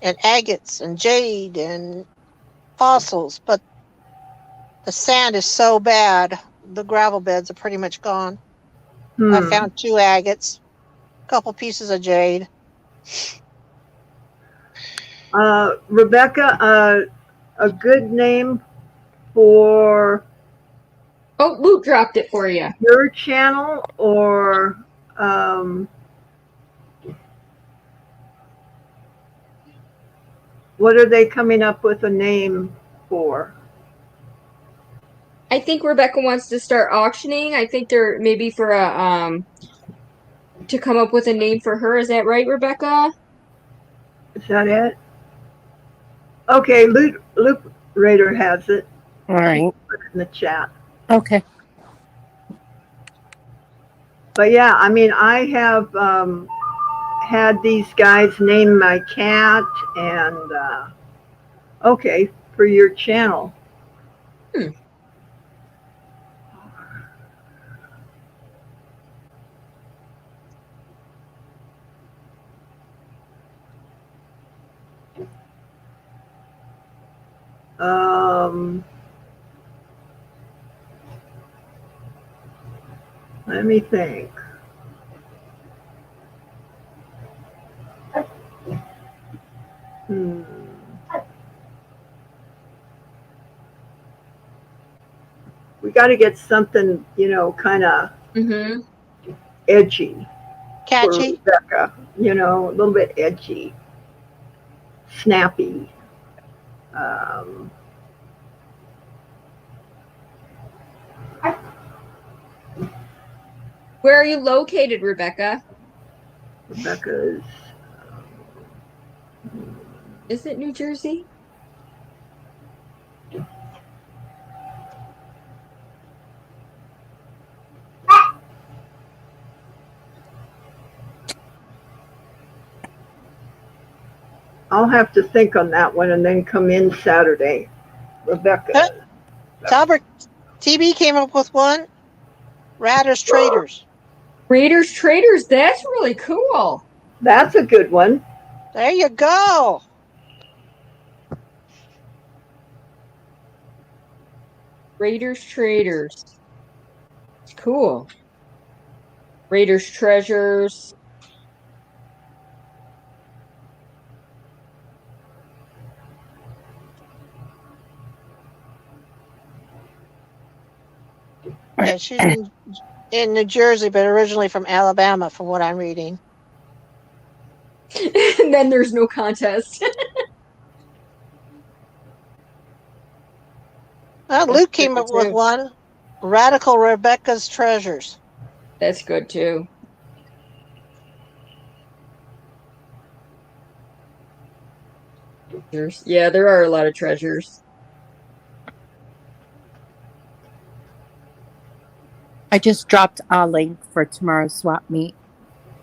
Speaker 4: And agates and jade and fossils. But the sand is so bad, the gravel beds are pretty much gone. I found 2 agates, a couple pieces of jade.
Speaker 1: Rebecca, a good name for
Speaker 2: Oh, Luke dropped it for you.
Speaker 1: your channel, or what are they coming up with a name for?
Speaker 2: I think Rebecca wants to start auctioning. I think they're maybe for a to come up with a name for her. Is that right, Rebecca?
Speaker 1: Is that it? Okay, Luke Raider has it.
Speaker 5: All right.
Speaker 1: Put it in the chat.
Speaker 5: Okay.
Speaker 1: But yeah, I mean, I have had these guys name my cat, and okay, for your channel. Let me think. We got to get something, kind of edgy.
Speaker 4: Catchy.
Speaker 1: For Rebecca, a little bit edgy, snappy.
Speaker 2: Where are you located, Rebecca?
Speaker 1: Rebecca's.
Speaker 2: Is it New Jersey?
Speaker 1: I'll have to think on that one and then come in Saturday. Rebecca.
Speaker 4: Talbert TB came up with one. Ratters Traders.
Speaker 2: Raiders Traders, that's really cool.
Speaker 1: That's a good one.
Speaker 4: There you go.
Speaker 2: Raiders Traders. It's cool. Raiders Treasures.
Speaker 4: Yeah, she's in New Jersey, but originally from Alabama, from what I'm reading.
Speaker 2: And then there's no contest.
Speaker 4: Luke came up with one. Radical Rebecca's Treasures.
Speaker 2: That's good too. Yeah, there are a lot of treasures.
Speaker 5: I just dropped a link for tomorrow's swap meet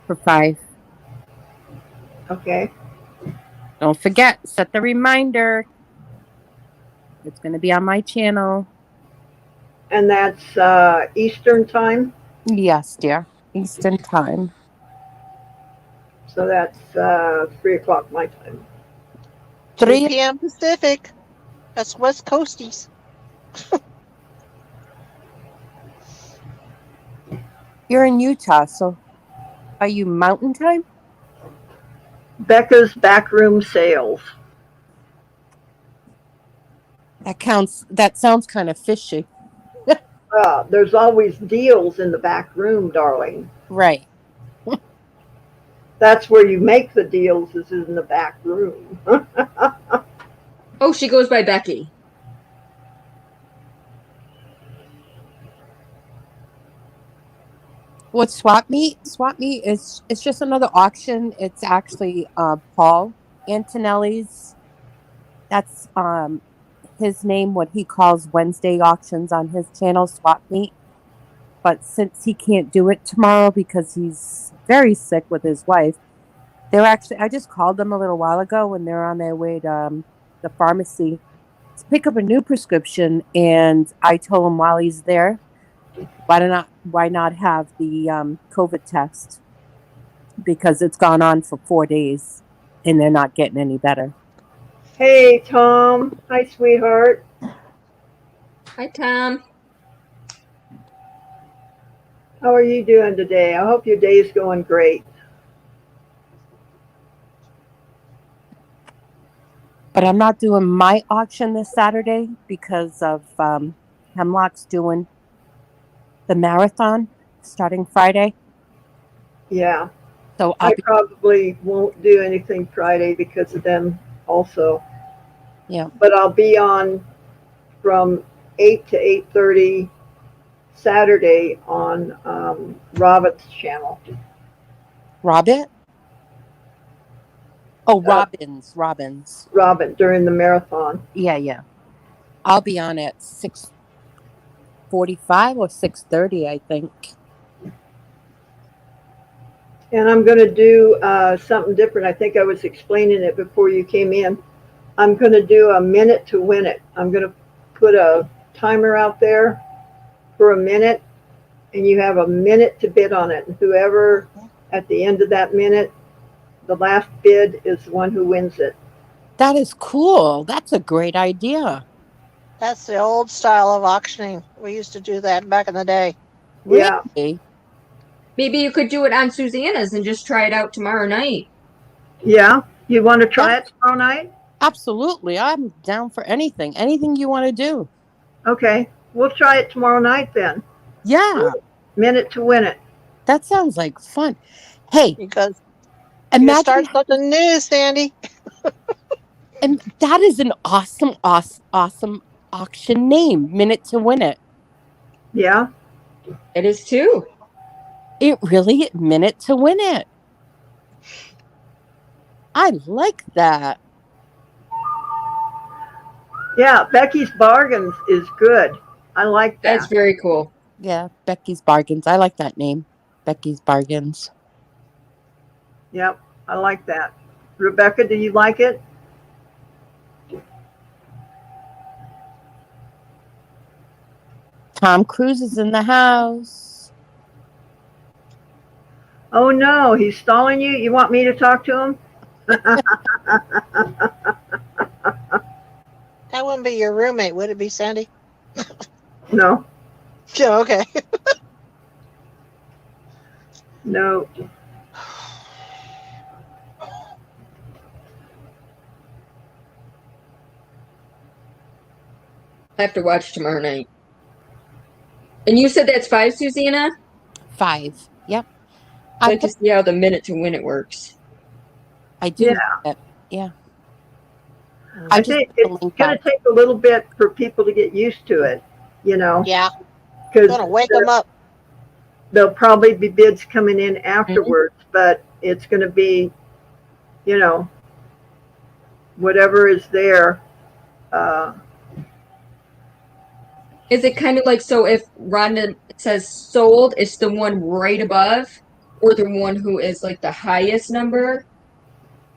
Speaker 5: for 5.
Speaker 1: Okay.
Speaker 5: Don't forget, set the reminder. It's going to be on my channel.
Speaker 1: And that's Eastern time?
Speaker 5: Yes, dear. Eastern time.
Speaker 1: So that's 3 o'clock my time.
Speaker 4: 3 p.m. Pacific. That's West Coasties.
Speaker 5: You're in Utah, so are you mountain time?
Speaker 1: Becca's Backroom Sales.
Speaker 5: That sounds kind of fishy.
Speaker 1: There's always deals in the back room, darling.
Speaker 5: Right.
Speaker 1: That's where you make the deals, is in the back room.
Speaker 2: Oh, she goes by Becky.
Speaker 5: What's swap meet? Swap meet is it's just another auction. It's actually Paul Antonelli's. That's his name. What he calls Wednesday auctions on his channel, Swap Meet. But since he can't do it tomorrow because he's very sick with his wife, they're actually. I just called them a little while ago when they're on their way to the pharmacy to pick up a new prescription, and I told him while he's there, why not have the COVID test, because it's gone on for 4 days and they're not getting any better.
Speaker 1: Hey, Tom. Hi, sweetheart.
Speaker 2: Hi, Tom.
Speaker 1: How are you doing today? I hope your day is going great.
Speaker 5: But I'm not doing my auction this Saturday because of Hemlock's doing the marathon starting Friday.
Speaker 1: Yeah.
Speaker 5: So
Speaker 1: I probably won't do anything Friday because of them also.
Speaker 5: Yeah.
Speaker 1: But I'll be on from 8 to 8:30 Saturday on Robert's channel.
Speaker 5: Robin? Oh,
Speaker 1: Uh,
Speaker 5: Robbins.
Speaker 1: Robin, during the marathon.
Speaker 5: Yeah. I'll be on at 6:45 or 6:30, I think.
Speaker 1: And I'm going to do something different. I think I was explaining it before you came in. I'm going to do a minute to win it. I'm going to put a timer out there for a minute, and you have a minute to bid on it. And whoever at the end of that minute, the last bid is the one who wins it.
Speaker 5: That is cool. That's a great idea.
Speaker 4: That's the old style of auctioning. We used to do that back in the day.
Speaker 1: Yeah.
Speaker 5: Really?
Speaker 2: Maybe you could do it on Susanna's and just try it out tomorrow night.
Speaker 1: Yeah. You want to try
Speaker 5: Yeah.
Speaker 1: it tomorrow night?
Speaker 5: Absolutely. I'm down for anything. Anything you want to do.
Speaker 1: Okay. We'll try it tomorrow night then.
Speaker 5: Yeah.
Speaker 1: Minute to win it.
Speaker 5: That sounds like fun. Hey,
Speaker 4: Because you
Speaker 5: imagine
Speaker 4: start something new, Sandy.
Speaker 5: and that is an awesome auction name. Minute to win it.
Speaker 1: Yeah.
Speaker 2: It is too.
Speaker 5: It really minute to win it. I like that.
Speaker 1: Yeah. Becky's Bargains is good. I like that.
Speaker 2: That's very cool.
Speaker 5: Yeah, Becky's Bargains. I like that name. Becky's Bargains.
Speaker 1: Yep. I like that. Rebecca, do you like it?
Speaker 5: Tom Cruise is in the house.
Speaker 1: Oh no, he's stalling you. You want me to talk to him?
Speaker 4: That wouldn't be your roommate, would it be, Sandy?
Speaker 1: No.
Speaker 4: Yeah, okay.
Speaker 1: No.
Speaker 2: I have to watch tomorrow night. And you said that's 5, Susanna?
Speaker 5: 5. Yep.
Speaker 2: I'd like to see how the minute to win it works.
Speaker 5: I do.
Speaker 1: Yeah.
Speaker 5: Like it. Yeah.
Speaker 1: I think it's going to take a little bit for people to get used to it, you know.
Speaker 4: Yeah.
Speaker 1: Because
Speaker 4: Gonna wake them up.
Speaker 1: there'll probably be bids coming in afterwards, but it's going to be, you know, whatever is there.
Speaker 2: Is it kind of like, so if Rhonda says sold, it's the one right above, or the one who is like the highest number,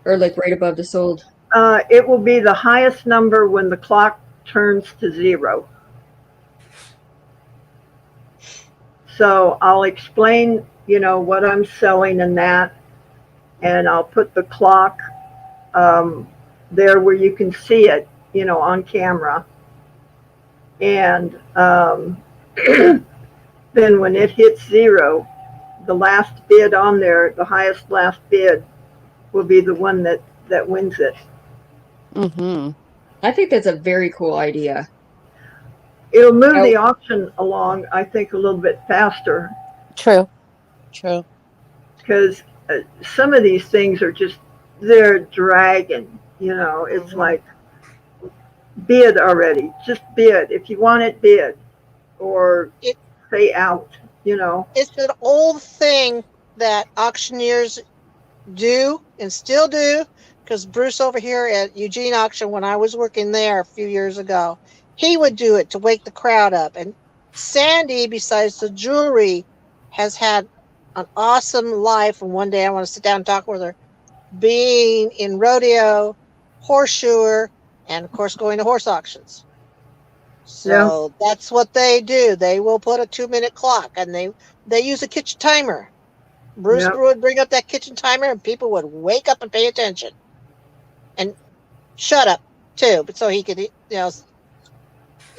Speaker 2: or like right above the sold?
Speaker 1: It will be the highest number when the clock turns to 0. So I'll explain, you know, what I'm selling and that, and I'll put the clock there where you can see it, you know, on camera. And then when it hits 0, the last bid on there, the highest last bid, will be the one that wins it.
Speaker 5: Mm-hmm.
Speaker 2: I think that's a very cool idea.
Speaker 1: it'll move the auction along, I think, a little bit faster
Speaker 5: True. True.
Speaker 1: because some of these things are just they're dragging. It's
Speaker 4: Mhm.
Speaker 1: like bid already. Just bid if you want it. Bid or
Speaker 4: It
Speaker 1: say out. You know.
Speaker 4: it's an old thing that auctioneers do and still do, because Bruce over here at Eugene Auction, when I was working there a few years ago, he would do it to wake the crowd up. And Sandy, besides the jewelry, has had an awesome life. And one day I want to sit down and talk with her, being in rodeo, horseshoer, and of course going to horse auctions.
Speaker 1: Yeah.
Speaker 4: So that's what they do. They will put a 2-minute clock, and they use a kitchen timer. Bruce
Speaker 1: Yeah.
Speaker 4: would bring up that kitchen timer, and people would wake up and pay attention, and shut up too. But so he could, it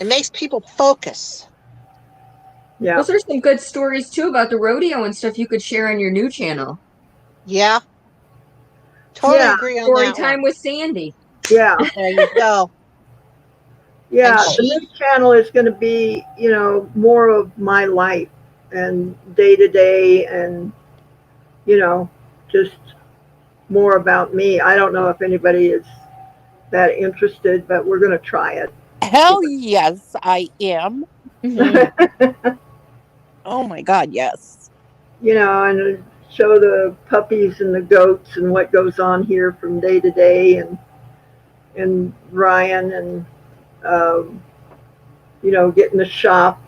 Speaker 4: makes people focus.
Speaker 1: Yeah.
Speaker 2: Those are some good stories too about the rodeo and stuff you could share on your new channel.
Speaker 4: Yeah, totally
Speaker 1: Yeah.
Speaker 4: agree on
Speaker 2: Story
Speaker 4: that
Speaker 2: time
Speaker 4: one.
Speaker 2: with Sandy.
Speaker 1: Yeah.
Speaker 4: There you go. And
Speaker 1: Yeah. The
Speaker 4: she,
Speaker 1: new channel is going to be, more of my life and day to day, and just more about me. I don't know if anybody is that interested, but we're going to try it.
Speaker 5: Hell yes, I am.
Speaker 2: Mhm.
Speaker 5: Oh my God, yes.
Speaker 1: And show the puppies and the goats and what goes on here from day to day, and Ryan, and um, getting the shop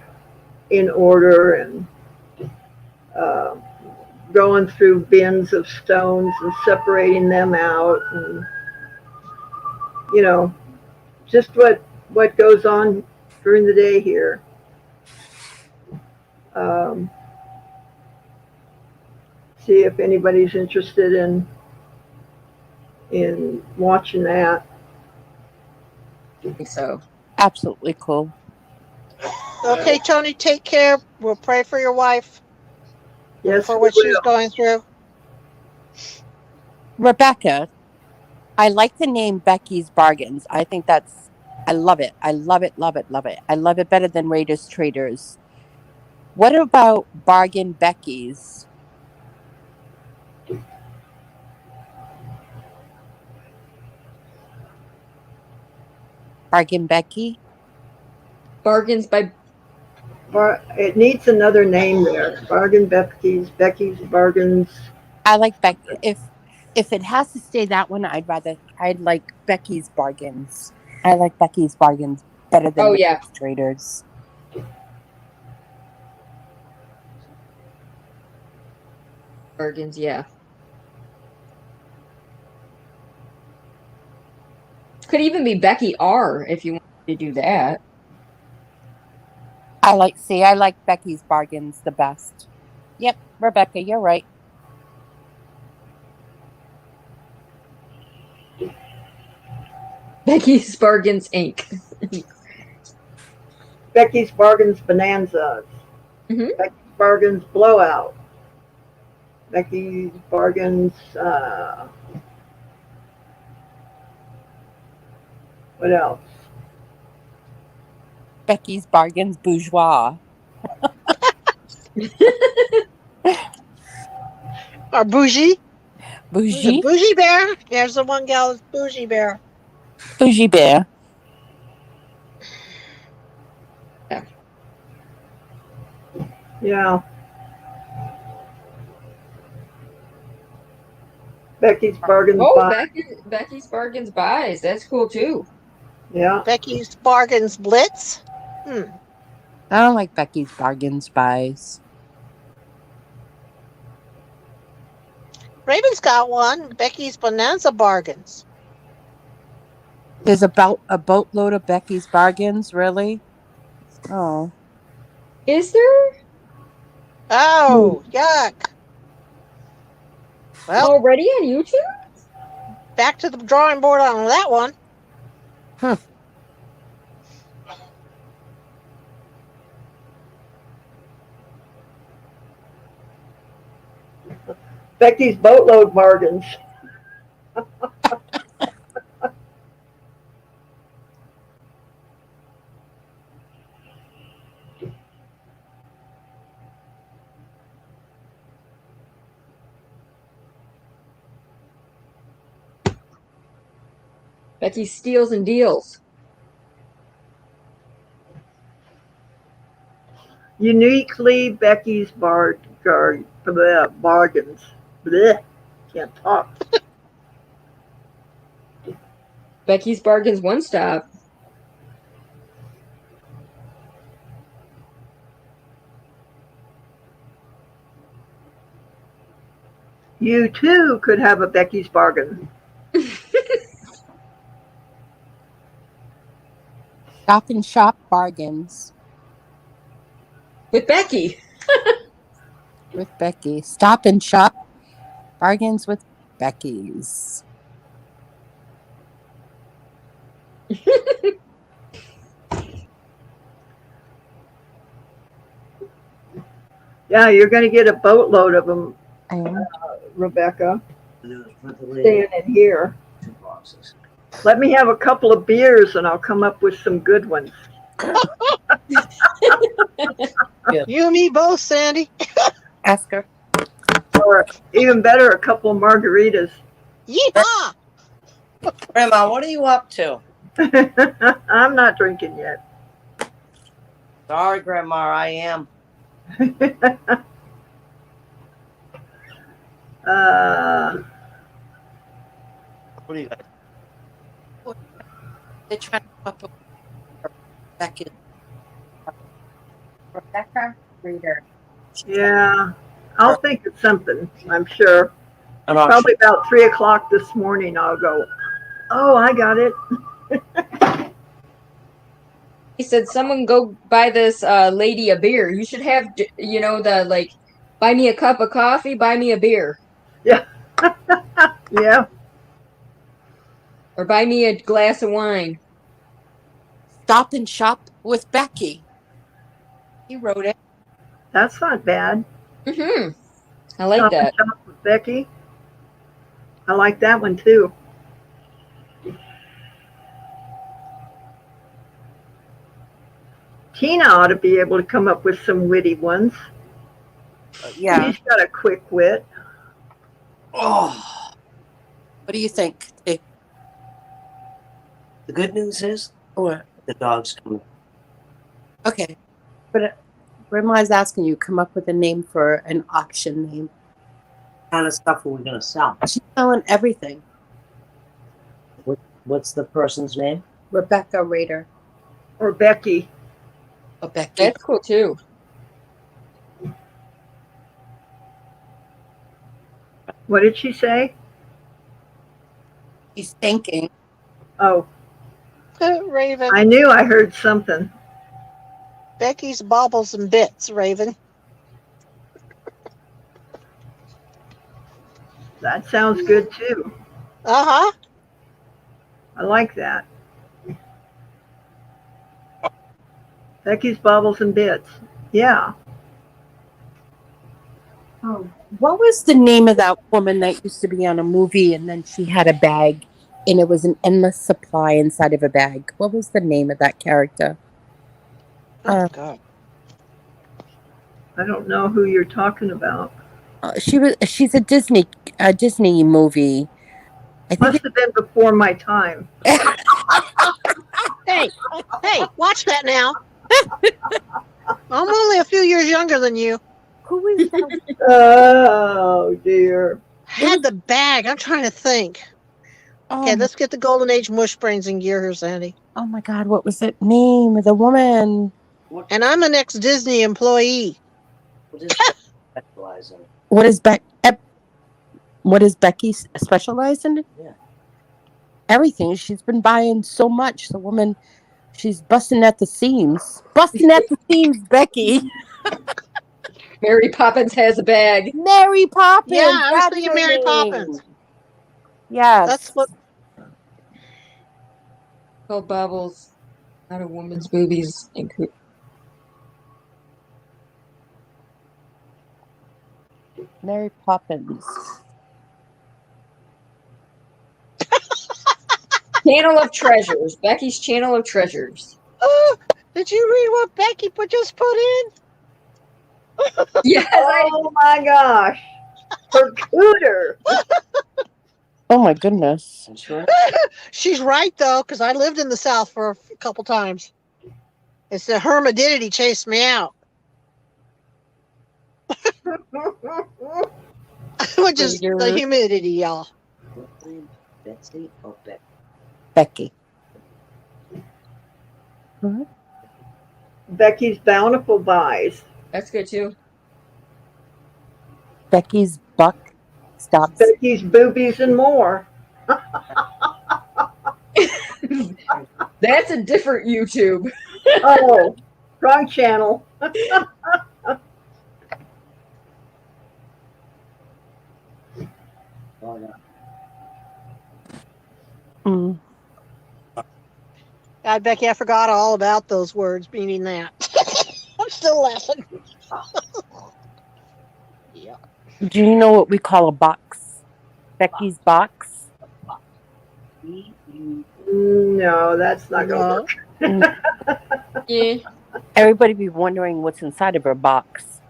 Speaker 1: in order, and uh, going through bins of stones and separating them out, and you know just what goes on during the day here. Um, See if anybody's interested in watching that.
Speaker 2: I think so.
Speaker 5: Absolutely cool.
Speaker 4: okay, Tony, take care. We'll pray for your wife and
Speaker 1: Yes,
Speaker 4: for
Speaker 1: we
Speaker 4: what she's
Speaker 1: will.
Speaker 4: going through.
Speaker 5: Rebecca, I like the name Becky's Bargains. I love it. I love it, love it, love it. I love it better than Raiders Traders. What about Bargain Becky's? Bargain Becky?
Speaker 2: Bargains by
Speaker 1: It needs another name there. Bargain Becky's Bargains.
Speaker 5: I like Becky. If it has to stay that one, I'd like Becky's Bargains. I like Becky's Bargains better than
Speaker 2: oh yeah,
Speaker 5: Raiders Traders.
Speaker 2: bargains, yeah. Could even be Becky R if you wanted to do that.
Speaker 5: I like Becky's Bargains the best. Yep, Rebecca, you're right.
Speaker 2: Becky's Bargains Inc.
Speaker 1: Becky's Bargains Bonanzas.
Speaker 2: Mhm.
Speaker 1: Becky's Bargains Blowout. Becky's Bargains. What else?
Speaker 5: Becky's Bargains Bourgeois.
Speaker 4: Or Bougie. Who's a
Speaker 5: Bougie?
Speaker 4: Bougie Bear? There's the one gal that's Bougie Bear.
Speaker 5: Bougie Bear.
Speaker 1: Yeah. Becky's Bargains
Speaker 2: Oh,
Speaker 1: Buy.
Speaker 2: Becky's Bargains Buys. That's cool too.
Speaker 1: Yeah.
Speaker 4: Becky's Bargains Blitz.
Speaker 5: I don't like Becky's Bargains Buys.
Speaker 4: Raven's got one. Becky's Bonanza Bargains.
Speaker 5: There's about a boatload of Becky's Bargains, really? Oh.
Speaker 2: Is there
Speaker 4: Oh, yuck. Well,
Speaker 2: already on YouTube?
Speaker 4: back to the drawing board on that one.
Speaker 1: Becky's Boatload Bargains.
Speaker 2: Becky's Steals and Deals.
Speaker 1: Uniquely Becky's bargains. Blech, can't talk.
Speaker 2: Becky's Bargains One Stop.
Speaker 1: You too could have a Becky's bargain.
Speaker 5: Stop and Shop Bargains
Speaker 2: With Becky.
Speaker 5: with Becky. Stop and Shop Bargains with Becky's.
Speaker 1: Yeah, you're going to get a boatload of them,
Speaker 5: I am.
Speaker 1: Rebecca, staying in here. Let me have a couple of beers and I'll come up with some good ones.
Speaker 4: You and me both, Sandy.
Speaker 5: Ask her.
Speaker 1: Or even better, a couple of margaritas.
Speaker 4: Yeehaw!
Speaker 6: Grandma, what are you up to?
Speaker 1: I'm not drinking yet.
Speaker 6: Sorry, Grandma, I am. What do you got?
Speaker 5: They're trying to come up with Becky. Rebecca Reader.
Speaker 1: Yeah, I'll think of something, I'm sure.
Speaker 6: An auction.
Speaker 1: Probably about 3 o'clock this morning, I'll go, oh, I got it.
Speaker 2: He said, someone go buy this lady a beer. You should have, the like, buy me a cup of coffee, buy me a beer.
Speaker 1: Yeah.
Speaker 2: Or buy me a glass of wine.
Speaker 5: Stop and Shop with Becky. He wrote it.
Speaker 1: That's not bad.
Speaker 2: Mm-hmm. I like
Speaker 1: Stop
Speaker 2: that.
Speaker 1: and Shop with Becky. I like that one too. Tina ought to be able to come up with some witty ones.
Speaker 6: Yeah.
Speaker 1: She's got a quick wit.
Speaker 6: Oh,
Speaker 5: What do you think?
Speaker 6: the good news is
Speaker 5: What?
Speaker 6: the dog's coming.
Speaker 5: Okay. But Grandma's asking you come up with a name for an auction name.
Speaker 6: What kind of stuff are we going to sell?
Speaker 5: She's selling everything.
Speaker 6: What's the person's name?
Speaker 5: Rebecca Rader.
Speaker 1: Or Becky.
Speaker 5: Oh, Becky.
Speaker 2: That's cool too.
Speaker 1: What did she say?
Speaker 5: He's thinking.
Speaker 1: Oh,
Speaker 4: Raven.
Speaker 1: I knew I heard something.
Speaker 4: Becky's Baubles and Bits, Raven.
Speaker 1: That sounds good too.
Speaker 4: Uh-huh.
Speaker 1: I like that. Becky's Baubles and Bits. Yeah.
Speaker 5: Oh, what was the name of that woman that used to be on a movie and then she had a bag and it was an endless supply inside of a bag? What was the name of that character?
Speaker 4: Oh, God.
Speaker 1: I don't know who you're talking about.
Speaker 5: She's a Disney movie. I think
Speaker 1: Must have been before my time.
Speaker 4: Hey, watch that now. I'm only a few years younger than you.
Speaker 5: who is that?
Speaker 1: Oh dear.
Speaker 4: Had the bag. I'm trying to think. Okay, let's get the Golden Age mush brains in gear here, Sandy.
Speaker 5: Oh my God, what was the name of the woman?
Speaker 4: And I'm an ex-Disney employee.
Speaker 6: What is specialize in?
Speaker 5: What is Becky specialized in?
Speaker 6: Yeah.
Speaker 5: Everything. She's been buying so much. The woman, she's busting at the seams. Busting at the seams, Becky.
Speaker 2: Mary Poppins has a bag.
Speaker 5: Mary Poppins.
Speaker 4: Yeah, I was
Speaker 5: that's
Speaker 4: thinking
Speaker 5: her
Speaker 4: Mary
Speaker 5: name.
Speaker 4: Poppins.
Speaker 5: Yes.
Speaker 4: That's what.
Speaker 2: Called Baubles out of women's movies.
Speaker 5: Mary Poppins.
Speaker 2: Channel of Treasures. Becky's Channel of Treasures.
Speaker 4: Oh, did you read what Becky just put in?
Speaker 2: Yes,
Speaker 1: Oh my gosh. Her cooter.
Speaker 5: Oh my goodness.
Speaker 6: That's right.
Speaker 4: She's right though, because I lived in the South for a couple times. It's the humidity chased me out, which is the
Speaker 2: Raider.
Speaker 4: humidity, y'all.
Speaker 6: Betsy or Beck?
Speaker 5: Becky.
Speaker 1: Becky's Bountiful Buys.
Speaker 2: That's good too.
Speaker 5: Becky's Buck Stops.
Speaker 1: Becky's Boobies and More.
Speaker 2: That's a different YouTube.
Speaker 1: Oh, wrong channel.
Speaker 6: Oh, no.
Speaker 5: Mm.
Speaker 4: God, Becky, I forgot all about those words meaning that. I'm still laughing. Yeah.
Speaker 5: Do you know what we call a box? Becky's box?
Speaker 1: No, that's not going to
Speaker 4: No.
Speaker 1: work.
Speaker 2: Yeah.
Speaker 5: Everybody be wondering what's inside of her box.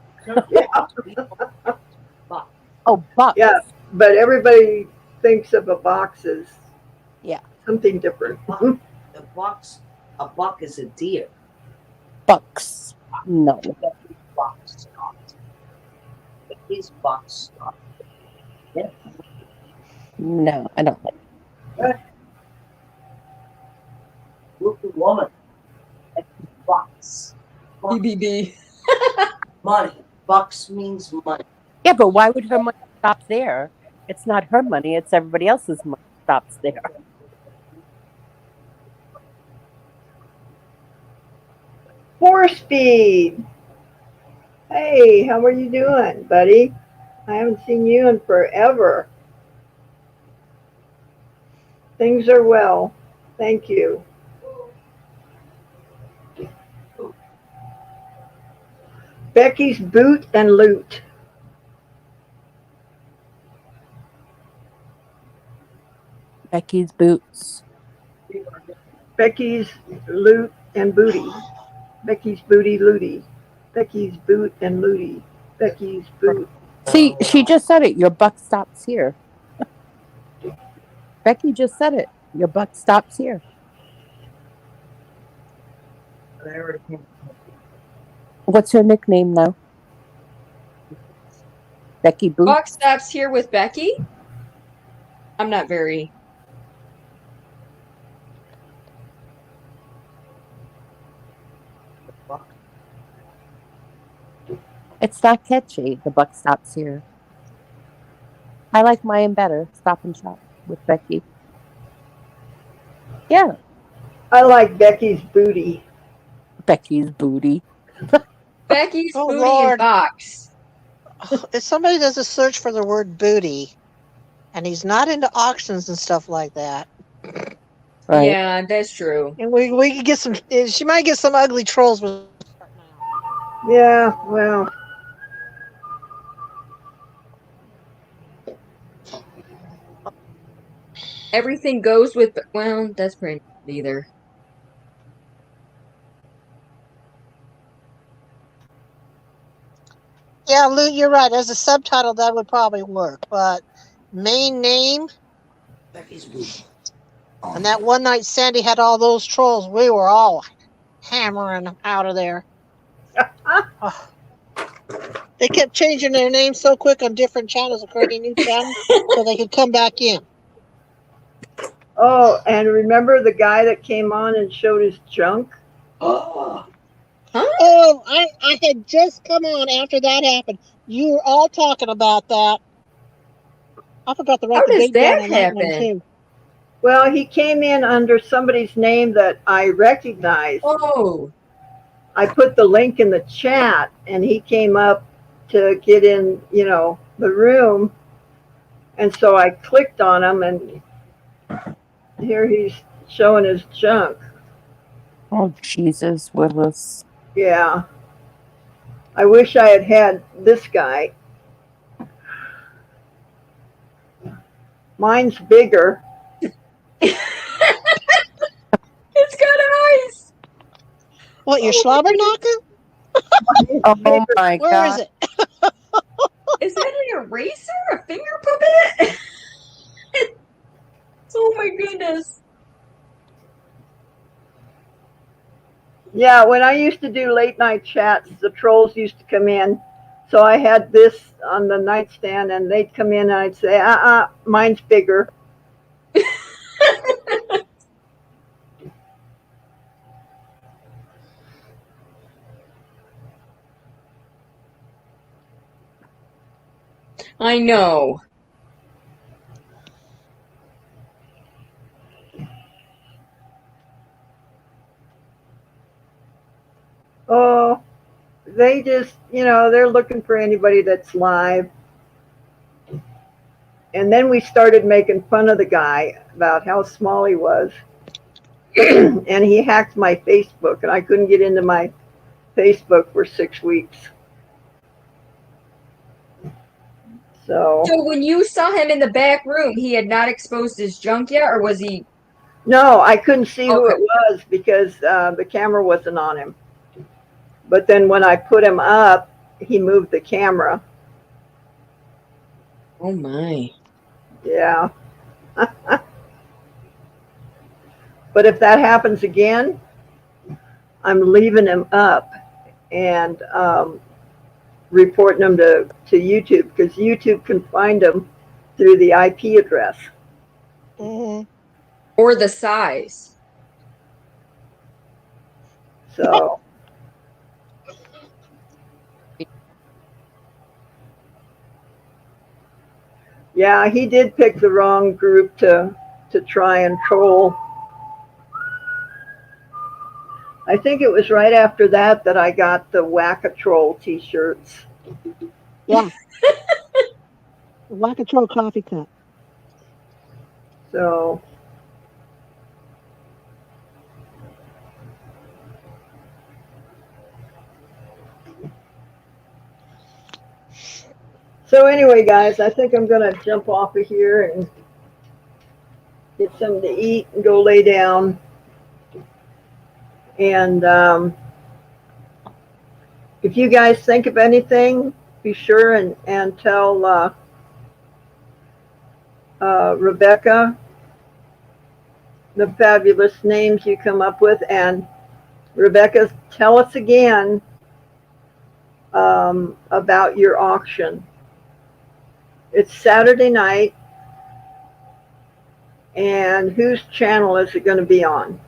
Speaker 5: Oh, box.
Speaker 1: Yeah, but everybody thinks of a box as
Speaker 4: Yeah.
Speaker 1: something different.
Speaker 6: The box, a buck is a deer.
Speaker 5: Bucks. No.
Speaker 6: Box. Becky's box. Yeah.
Speaker 5: No, I don't like
Speaker 6: Local woman. Becky's box.
Speaker 2: BBB.
Speaker 6: Money. Bucks means money.
Speaker 5: Yeah, but why would her money stop there? It's not her money, it's everybody else's money stops there.
Speaker 1: Horse feed. Hey, how are you doing, buddy? I haven't seen you in forever. Things are well. Thank you. Becky's Boot and Loot.
Speaker 5: Becky's boots.
Speaker 1: Becky's Loot and Booty. Becky's Booty Looty. Becky's Boot and Looty. Becky's Boot.
Speaker 5: See, she just said it. Your buck stops here. Becky just said it. Your buck stops here. What's her nickname now? Becky Boots?
Speaker 2: Buck stops here with Becky. I'm not very.
Speaker 5: It's not catchy. The buck stops here. I like mine better. Stop and shop with Becky. Yeah,
Speaker 1: I like Becky's Booty.
Speaker 5: Becky's booty.
Speaker 2: Becky's
Speaker 4: Oh,
Speaker 2: Booty
Speaker 4: Lord.
Speaker 2: and Box.
Speaker 4: If somebody does a search for the word booty, and he's not into auctions and stuff like that,
Speaker 5: Right.
Speaker 2: Yeah, that's true.
Speaker 4: and we could get some. She might get some ugly trolls with.
Speaker 1: Yeah, well,
Speaker 2: Everything goes with. Well, that's pretty neither.
Speaker 4: Yeah, Lou, you're right. As a subtitle, that would probably work. But main name,
Speaker 6: Becky's boot.
Speaker 4: and that one night Sandy had all those trolls, we were all hammering them out of there. Oh. They kept changing their names so quick on different channels, creating new channels, so they could come back in.
Speaker 1: oh, and remember the guy that came on and showed his junk?
Speaker 6: Oh,
Speaker 4: Oh, I had just come on after that happened. You were all talking about that. I forgot to write
Speaker 2: How
Speaker 4: the
Speaker 2: does
Speaker 4: date down
Speaker 2: that
Speaker 4: on that one
Speaker 2: happen?
Speaker 4: too.
Speaker 1: Well, he came in under somebody's name that I recognized.
Speaker 2: Oh,
Speaker 1: I put the link in the chat and he came up to get in, the room. And so I clicked on him and here he's showing his junk.
Speaker 5: Oh, Jesus, Willis.
Speaker 1: Yeah. I wish I had had this guy. Mine's bigger.
Speaker 2: it's got eyes.
Speaker 4: What, your slobber knocker?
Speaker 5: Oh, my
Speaker 4: Where
Speaker 5: God.
Speaker 4: is it?
Speaker 2: Is that an eraser? A finger puppet? goodness.
Speaker 1: Yeah, when I used to do late night chats, the trolls used to come in. So I had this on the nightstand, and they'd come in, and I'd say, mine's bigger.
Speaker 2: I know.
Speaker 1: Oh, they just, they're looking for anybody that's live. And then we started making fun of the guy about how small he was. And he hacked my Facebook, and I couldn't get into my Facebook for 6 weeks. So
Speaker 2: when you saw him in the back room, he had not exposed his junk yet, or was he?
Speaker 1: no, I couldn't see who
Speaker 2: Okay.
Speaker 1: it was because the camera wasn't on him. But then when I put him up, he moved the camera.
Speaker 2: Oh my.
Speaker 1: Yeah. But if that happens again, I'm leaving him up and reporting them to YouTube, because YouTube can find them through the IP address.
Speaker 4: Mm-hmm.
Speaker 2: Or the size.
Speaker 1: So yeah, he did pick the wrong group to try and troll. I think it was right after that that I got the Whack-A-Troll t-shirts.
Speaker 4: Yeah. Whack-A-Troll coffee cup.
Speaker 1: So anyway, guys, I think I'm gonna jump off of here and get something to eat and go lay down. And if you guys think of anything, be sure and tell Rebecca the fabulous names you come up with. And Rebecca, tell us again about your auction. It's Saturday night, and whose channel is it going to be on?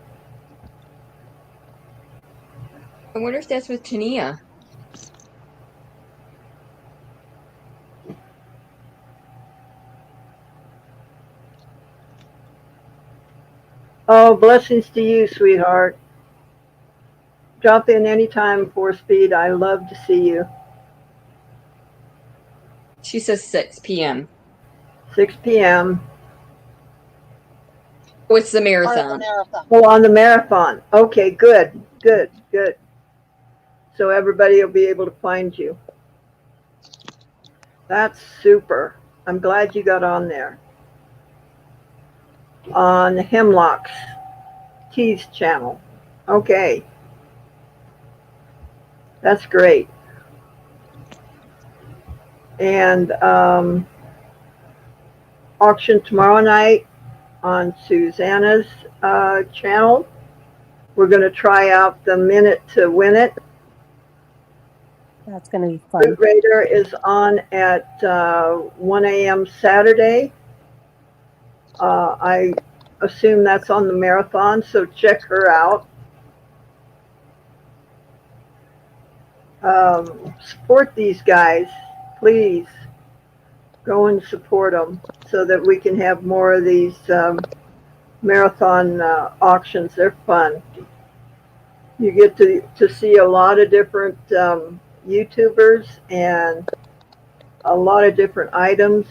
Speaker 2: I wonder if that's with Tania.
Speaker 1: Oh, blessings to you, sweetheart. Drop in anytime, 4-Speed. I love to see you.
Speaker 2: She says 6 p.m.
Speaker 1: 6 p.m.
Speaker 2: Oh, it's the
Speaker 4: Part of the
Speaker 2: marathon.
Speaker 4: marathon.
Speaker 1: Oh, on the marathon. Okay, good, good, good. So everybody will be able to find you. That's super. I'm glad you got on there. On Hemlock's Tees channel. Okay. That's great. And auction tomorrow night on Susanna's channel. We're going to try out the Minute to Win It.
Speaker 5: That's going to be fun.
Speaker 1: Fruit Raider is on at 1 a.m. Saturday. I assume that's on the marathon, so check her out. Support these guys, please. Go and support them so that we can have more of these marathon auctions. They're fun. You get to see a lot of different YouTubers and a lot of different items.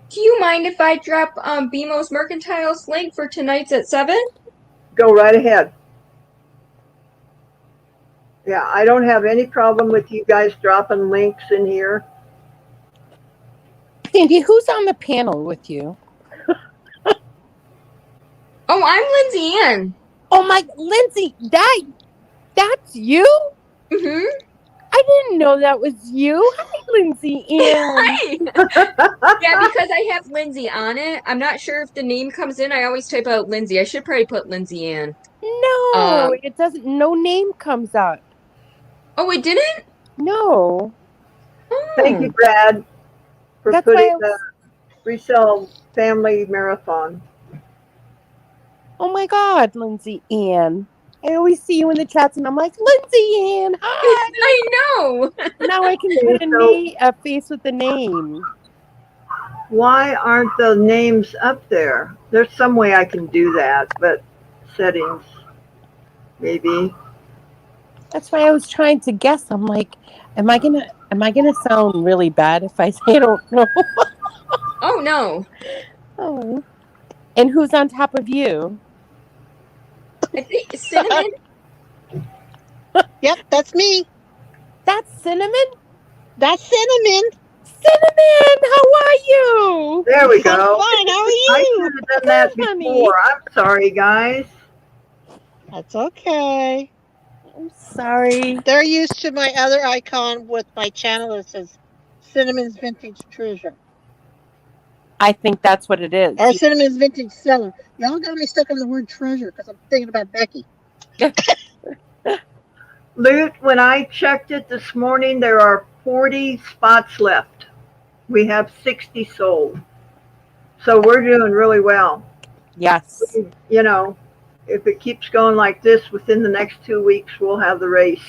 Speaker 2: Do you mind if I drop BMO's Mercantile's link for tonight's at 7?
Speaker 1: Go right ahead. Yeah, I don't have any problem with you guys dropping links in here.
Speaker 5: Sandy, who's on the panel with you?
Speaker 2: Oh, I'm Lindsay Ann.
Speaker 5: Oh my, Lindsay, that's you?
Speaker 2: Mm-hmm.
Speaker 5: I didn't know that was you. Hi, Lindsay Ann.
Speaker 2: Hi. Yeah, because I have Lindsay on it. I'm not sure if the name comes in. I always type out Lindsay. I should probably put Lindsay in.
Speaker 5: No, it doesn't. No name comes up.
Speaker 2: Oh, it didn't?
Speaker 5: No.
Speaker 1: Thank you,
Speaker 2: Oh.
Speaker 1: Brad, for
Speaker 5: That's why
Speaker 1: putting
Speaker 5: I
Speaker 1: the
Speaker 5: was.
Speaker 1: Resell Family Marathon.
Speaker 5: Oh my God, Lindsay Ann. I always see you in the chats, and I'm like, Lindsay Ann, hi.
Speaker 2: I know.
Speaker 5: Now I can
Speaker 1: Okay,
Speaker 5: put a
Speaker 1: so
Speaker 5: a face with the name.
Speaker 1: why aren't the names up there? There's some way I can do that, but settings, maybe.
Speaker 5: That's why I was trying to guess. I'm like, am I gonna sound really bad if I say I don't know?
Speaker 2: Oh, no.
Speaker 5: Oh. And who's on top of you?
Speaker 2: I think Cinnamon.
Speaker 4: Yep, that's me.
Speaker 5: That's Cinnamon?
Speaker 4: That's Cinnamon.
Speaker 5: Cinnamon, how are you?
Speaker 1: There we
Speaker 4: I'm
Speaker 1: go.
Speaker 4: fine. How are
Speaker 1: I
Speaker 4: you?
Speaker 1: should have done that
Speaker 5: Good, honey.
Speaker 1: before. I'm sorry, guys.
Speaker 4: That's okay.
Speaker 5: I'm sorry.
Speaker 4: They're used to my other icon with my channel that says Cinnamon's Vintage Treasure
Speaker 5: I think that's what it is.
Speaker 4: or Cinnamon's Vintage Seller. Y'all got me stuck on the word treasure because I'm thinking about Becky.
Speaker 1: Loot, when I checked it this morning, there are 40 spots left. We have 60 sold. So we're doing really well.
Speaker 5: Yes.
Speaker 1: You know, if it keeps going like this, within the next 2 weeks, we'll have the race.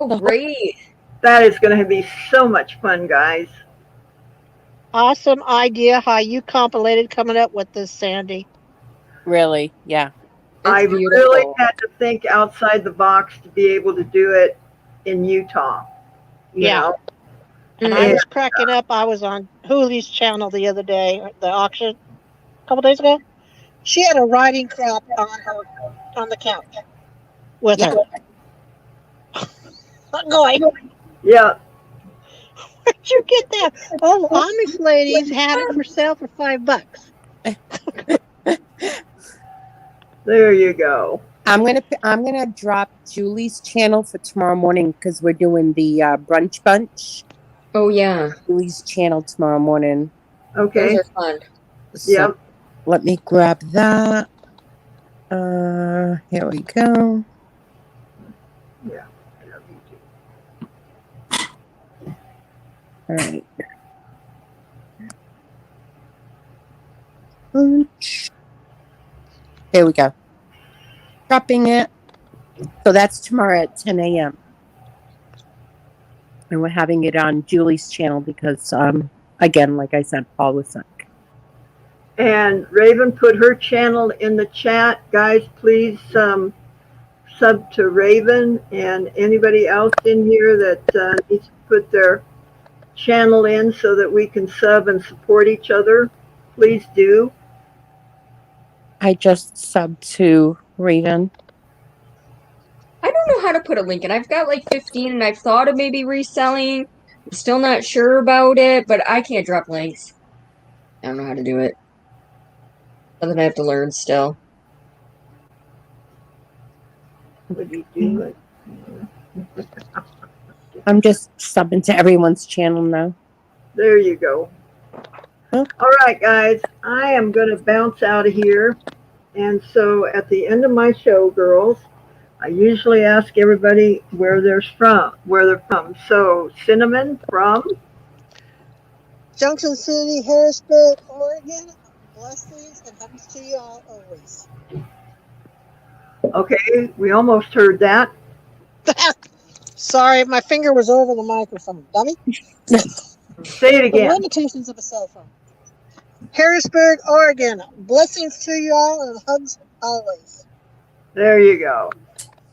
Speaker 2: Oh, great.
Speaker 1: That is going to be so much fun, guys.
Speaker 4: Awesome idea how you compilated coming up with this, Sandy.
Speaker 5: Really? Yeah.
Speaker 1: I
Speaker 2: It's
Speaker 1: really
Speaker 2: beautiful.
Speaker 1: had to think outside the box to be able to do it in Utah. You
Speaker 4: Yeah.
Speaker 1: know?
Speaker 4: And I was cracking up. I was on Hoolie's channel the other day, the auction, a couple days ago. She had a riding crop on the couch with her. I'm going,
Speaker 1: Yeah.
Speaker 4: where'd you get that? Oh, Amish ladies had it for sale for $5.
Speaker 1: There you go.
Speaker 5: I'm gonna drop Julie's channel for tomorrow morning because we're doing the brunch bunch.
Speaker 2: Oh, yeah.
Speaker 5: Julie's channel tomorrow morning.
Speaker 1: Okay.
Speaker 2: Those are fun.
Speaker 5: So
Speaker 1: Yep.
Speaker 5: let me grab that. Here we go.
Speaker 1: Yeah.
Speaker 5: All right. Bunch. Here we go. Dropping it. So that's tomorrow at 10 a.m. And we're having it on Julie's channel because, again, like I said, Paul was sick.
Speaker 1: And Raven put her channel in the chat. Guys, please sub to Raven and anybody else in here that needs to put their channel in so that we can sub and support each other. Please do.
Speaker 5: I just subbed to Raven.
Speaker 2: I don't know how to put a link in. I've got like 15 and I've thought of maybe reselling. I'm still not sure about it, but I can't drop links. I don't know how to do it. Something I have to learn still.
Speaker 1: Would you do it?
Speaker 5: I'm just subbing to everyone's channel now.
Speaker 1: There you go.
Speaker 5: Huh?
Speaker 1: All right, guys. I am going to bounce out of here. And so at the end of my show, girls, I usually ask everybody where they're from. So Cinnamon from?
Speaker 4: Junction City, Harrisburg, Oregon. Blessings and hugs to you all always.
Speaker 1: Okay, we almost heard that.
Speaker 4: Sorry, my finger was over the microphone, dummy.
Speaker 1: Say it
Speaker 4: The
Speaker 1: again.
Speaker 4: limitations of a cell phone. Harrisburg, Oregon. Blessings to you all and hugs always.
Speaker 1: There you go.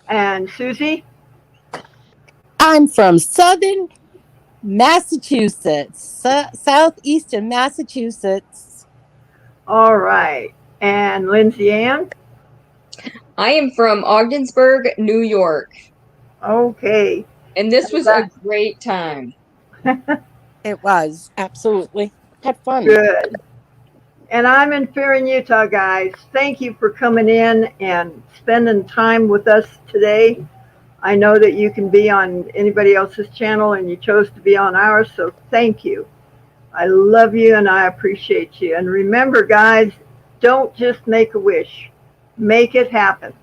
Speaker 1: And Susie?
Speaker 5: I'm from southern Massachusetts, southeastern Massachusetts.
Speaker 1: All right. And Lindsay Ann?
Speaker 2: I am from Ogdensburg, New York.
Speaker 1: Okay.
Speaker 2: And this was a great time.
Speaker 5: It was, absolutely. Had fun.
Speaker 1: Good. And I'm in Farron, Utah, guys. Thank you for coming in and spending time with us today. I know that you can be on anybody else's channel and you chose to be on ours, so thank you. I love you and I appreciate you. And remember, guys, don't just make a wish. Make it happen.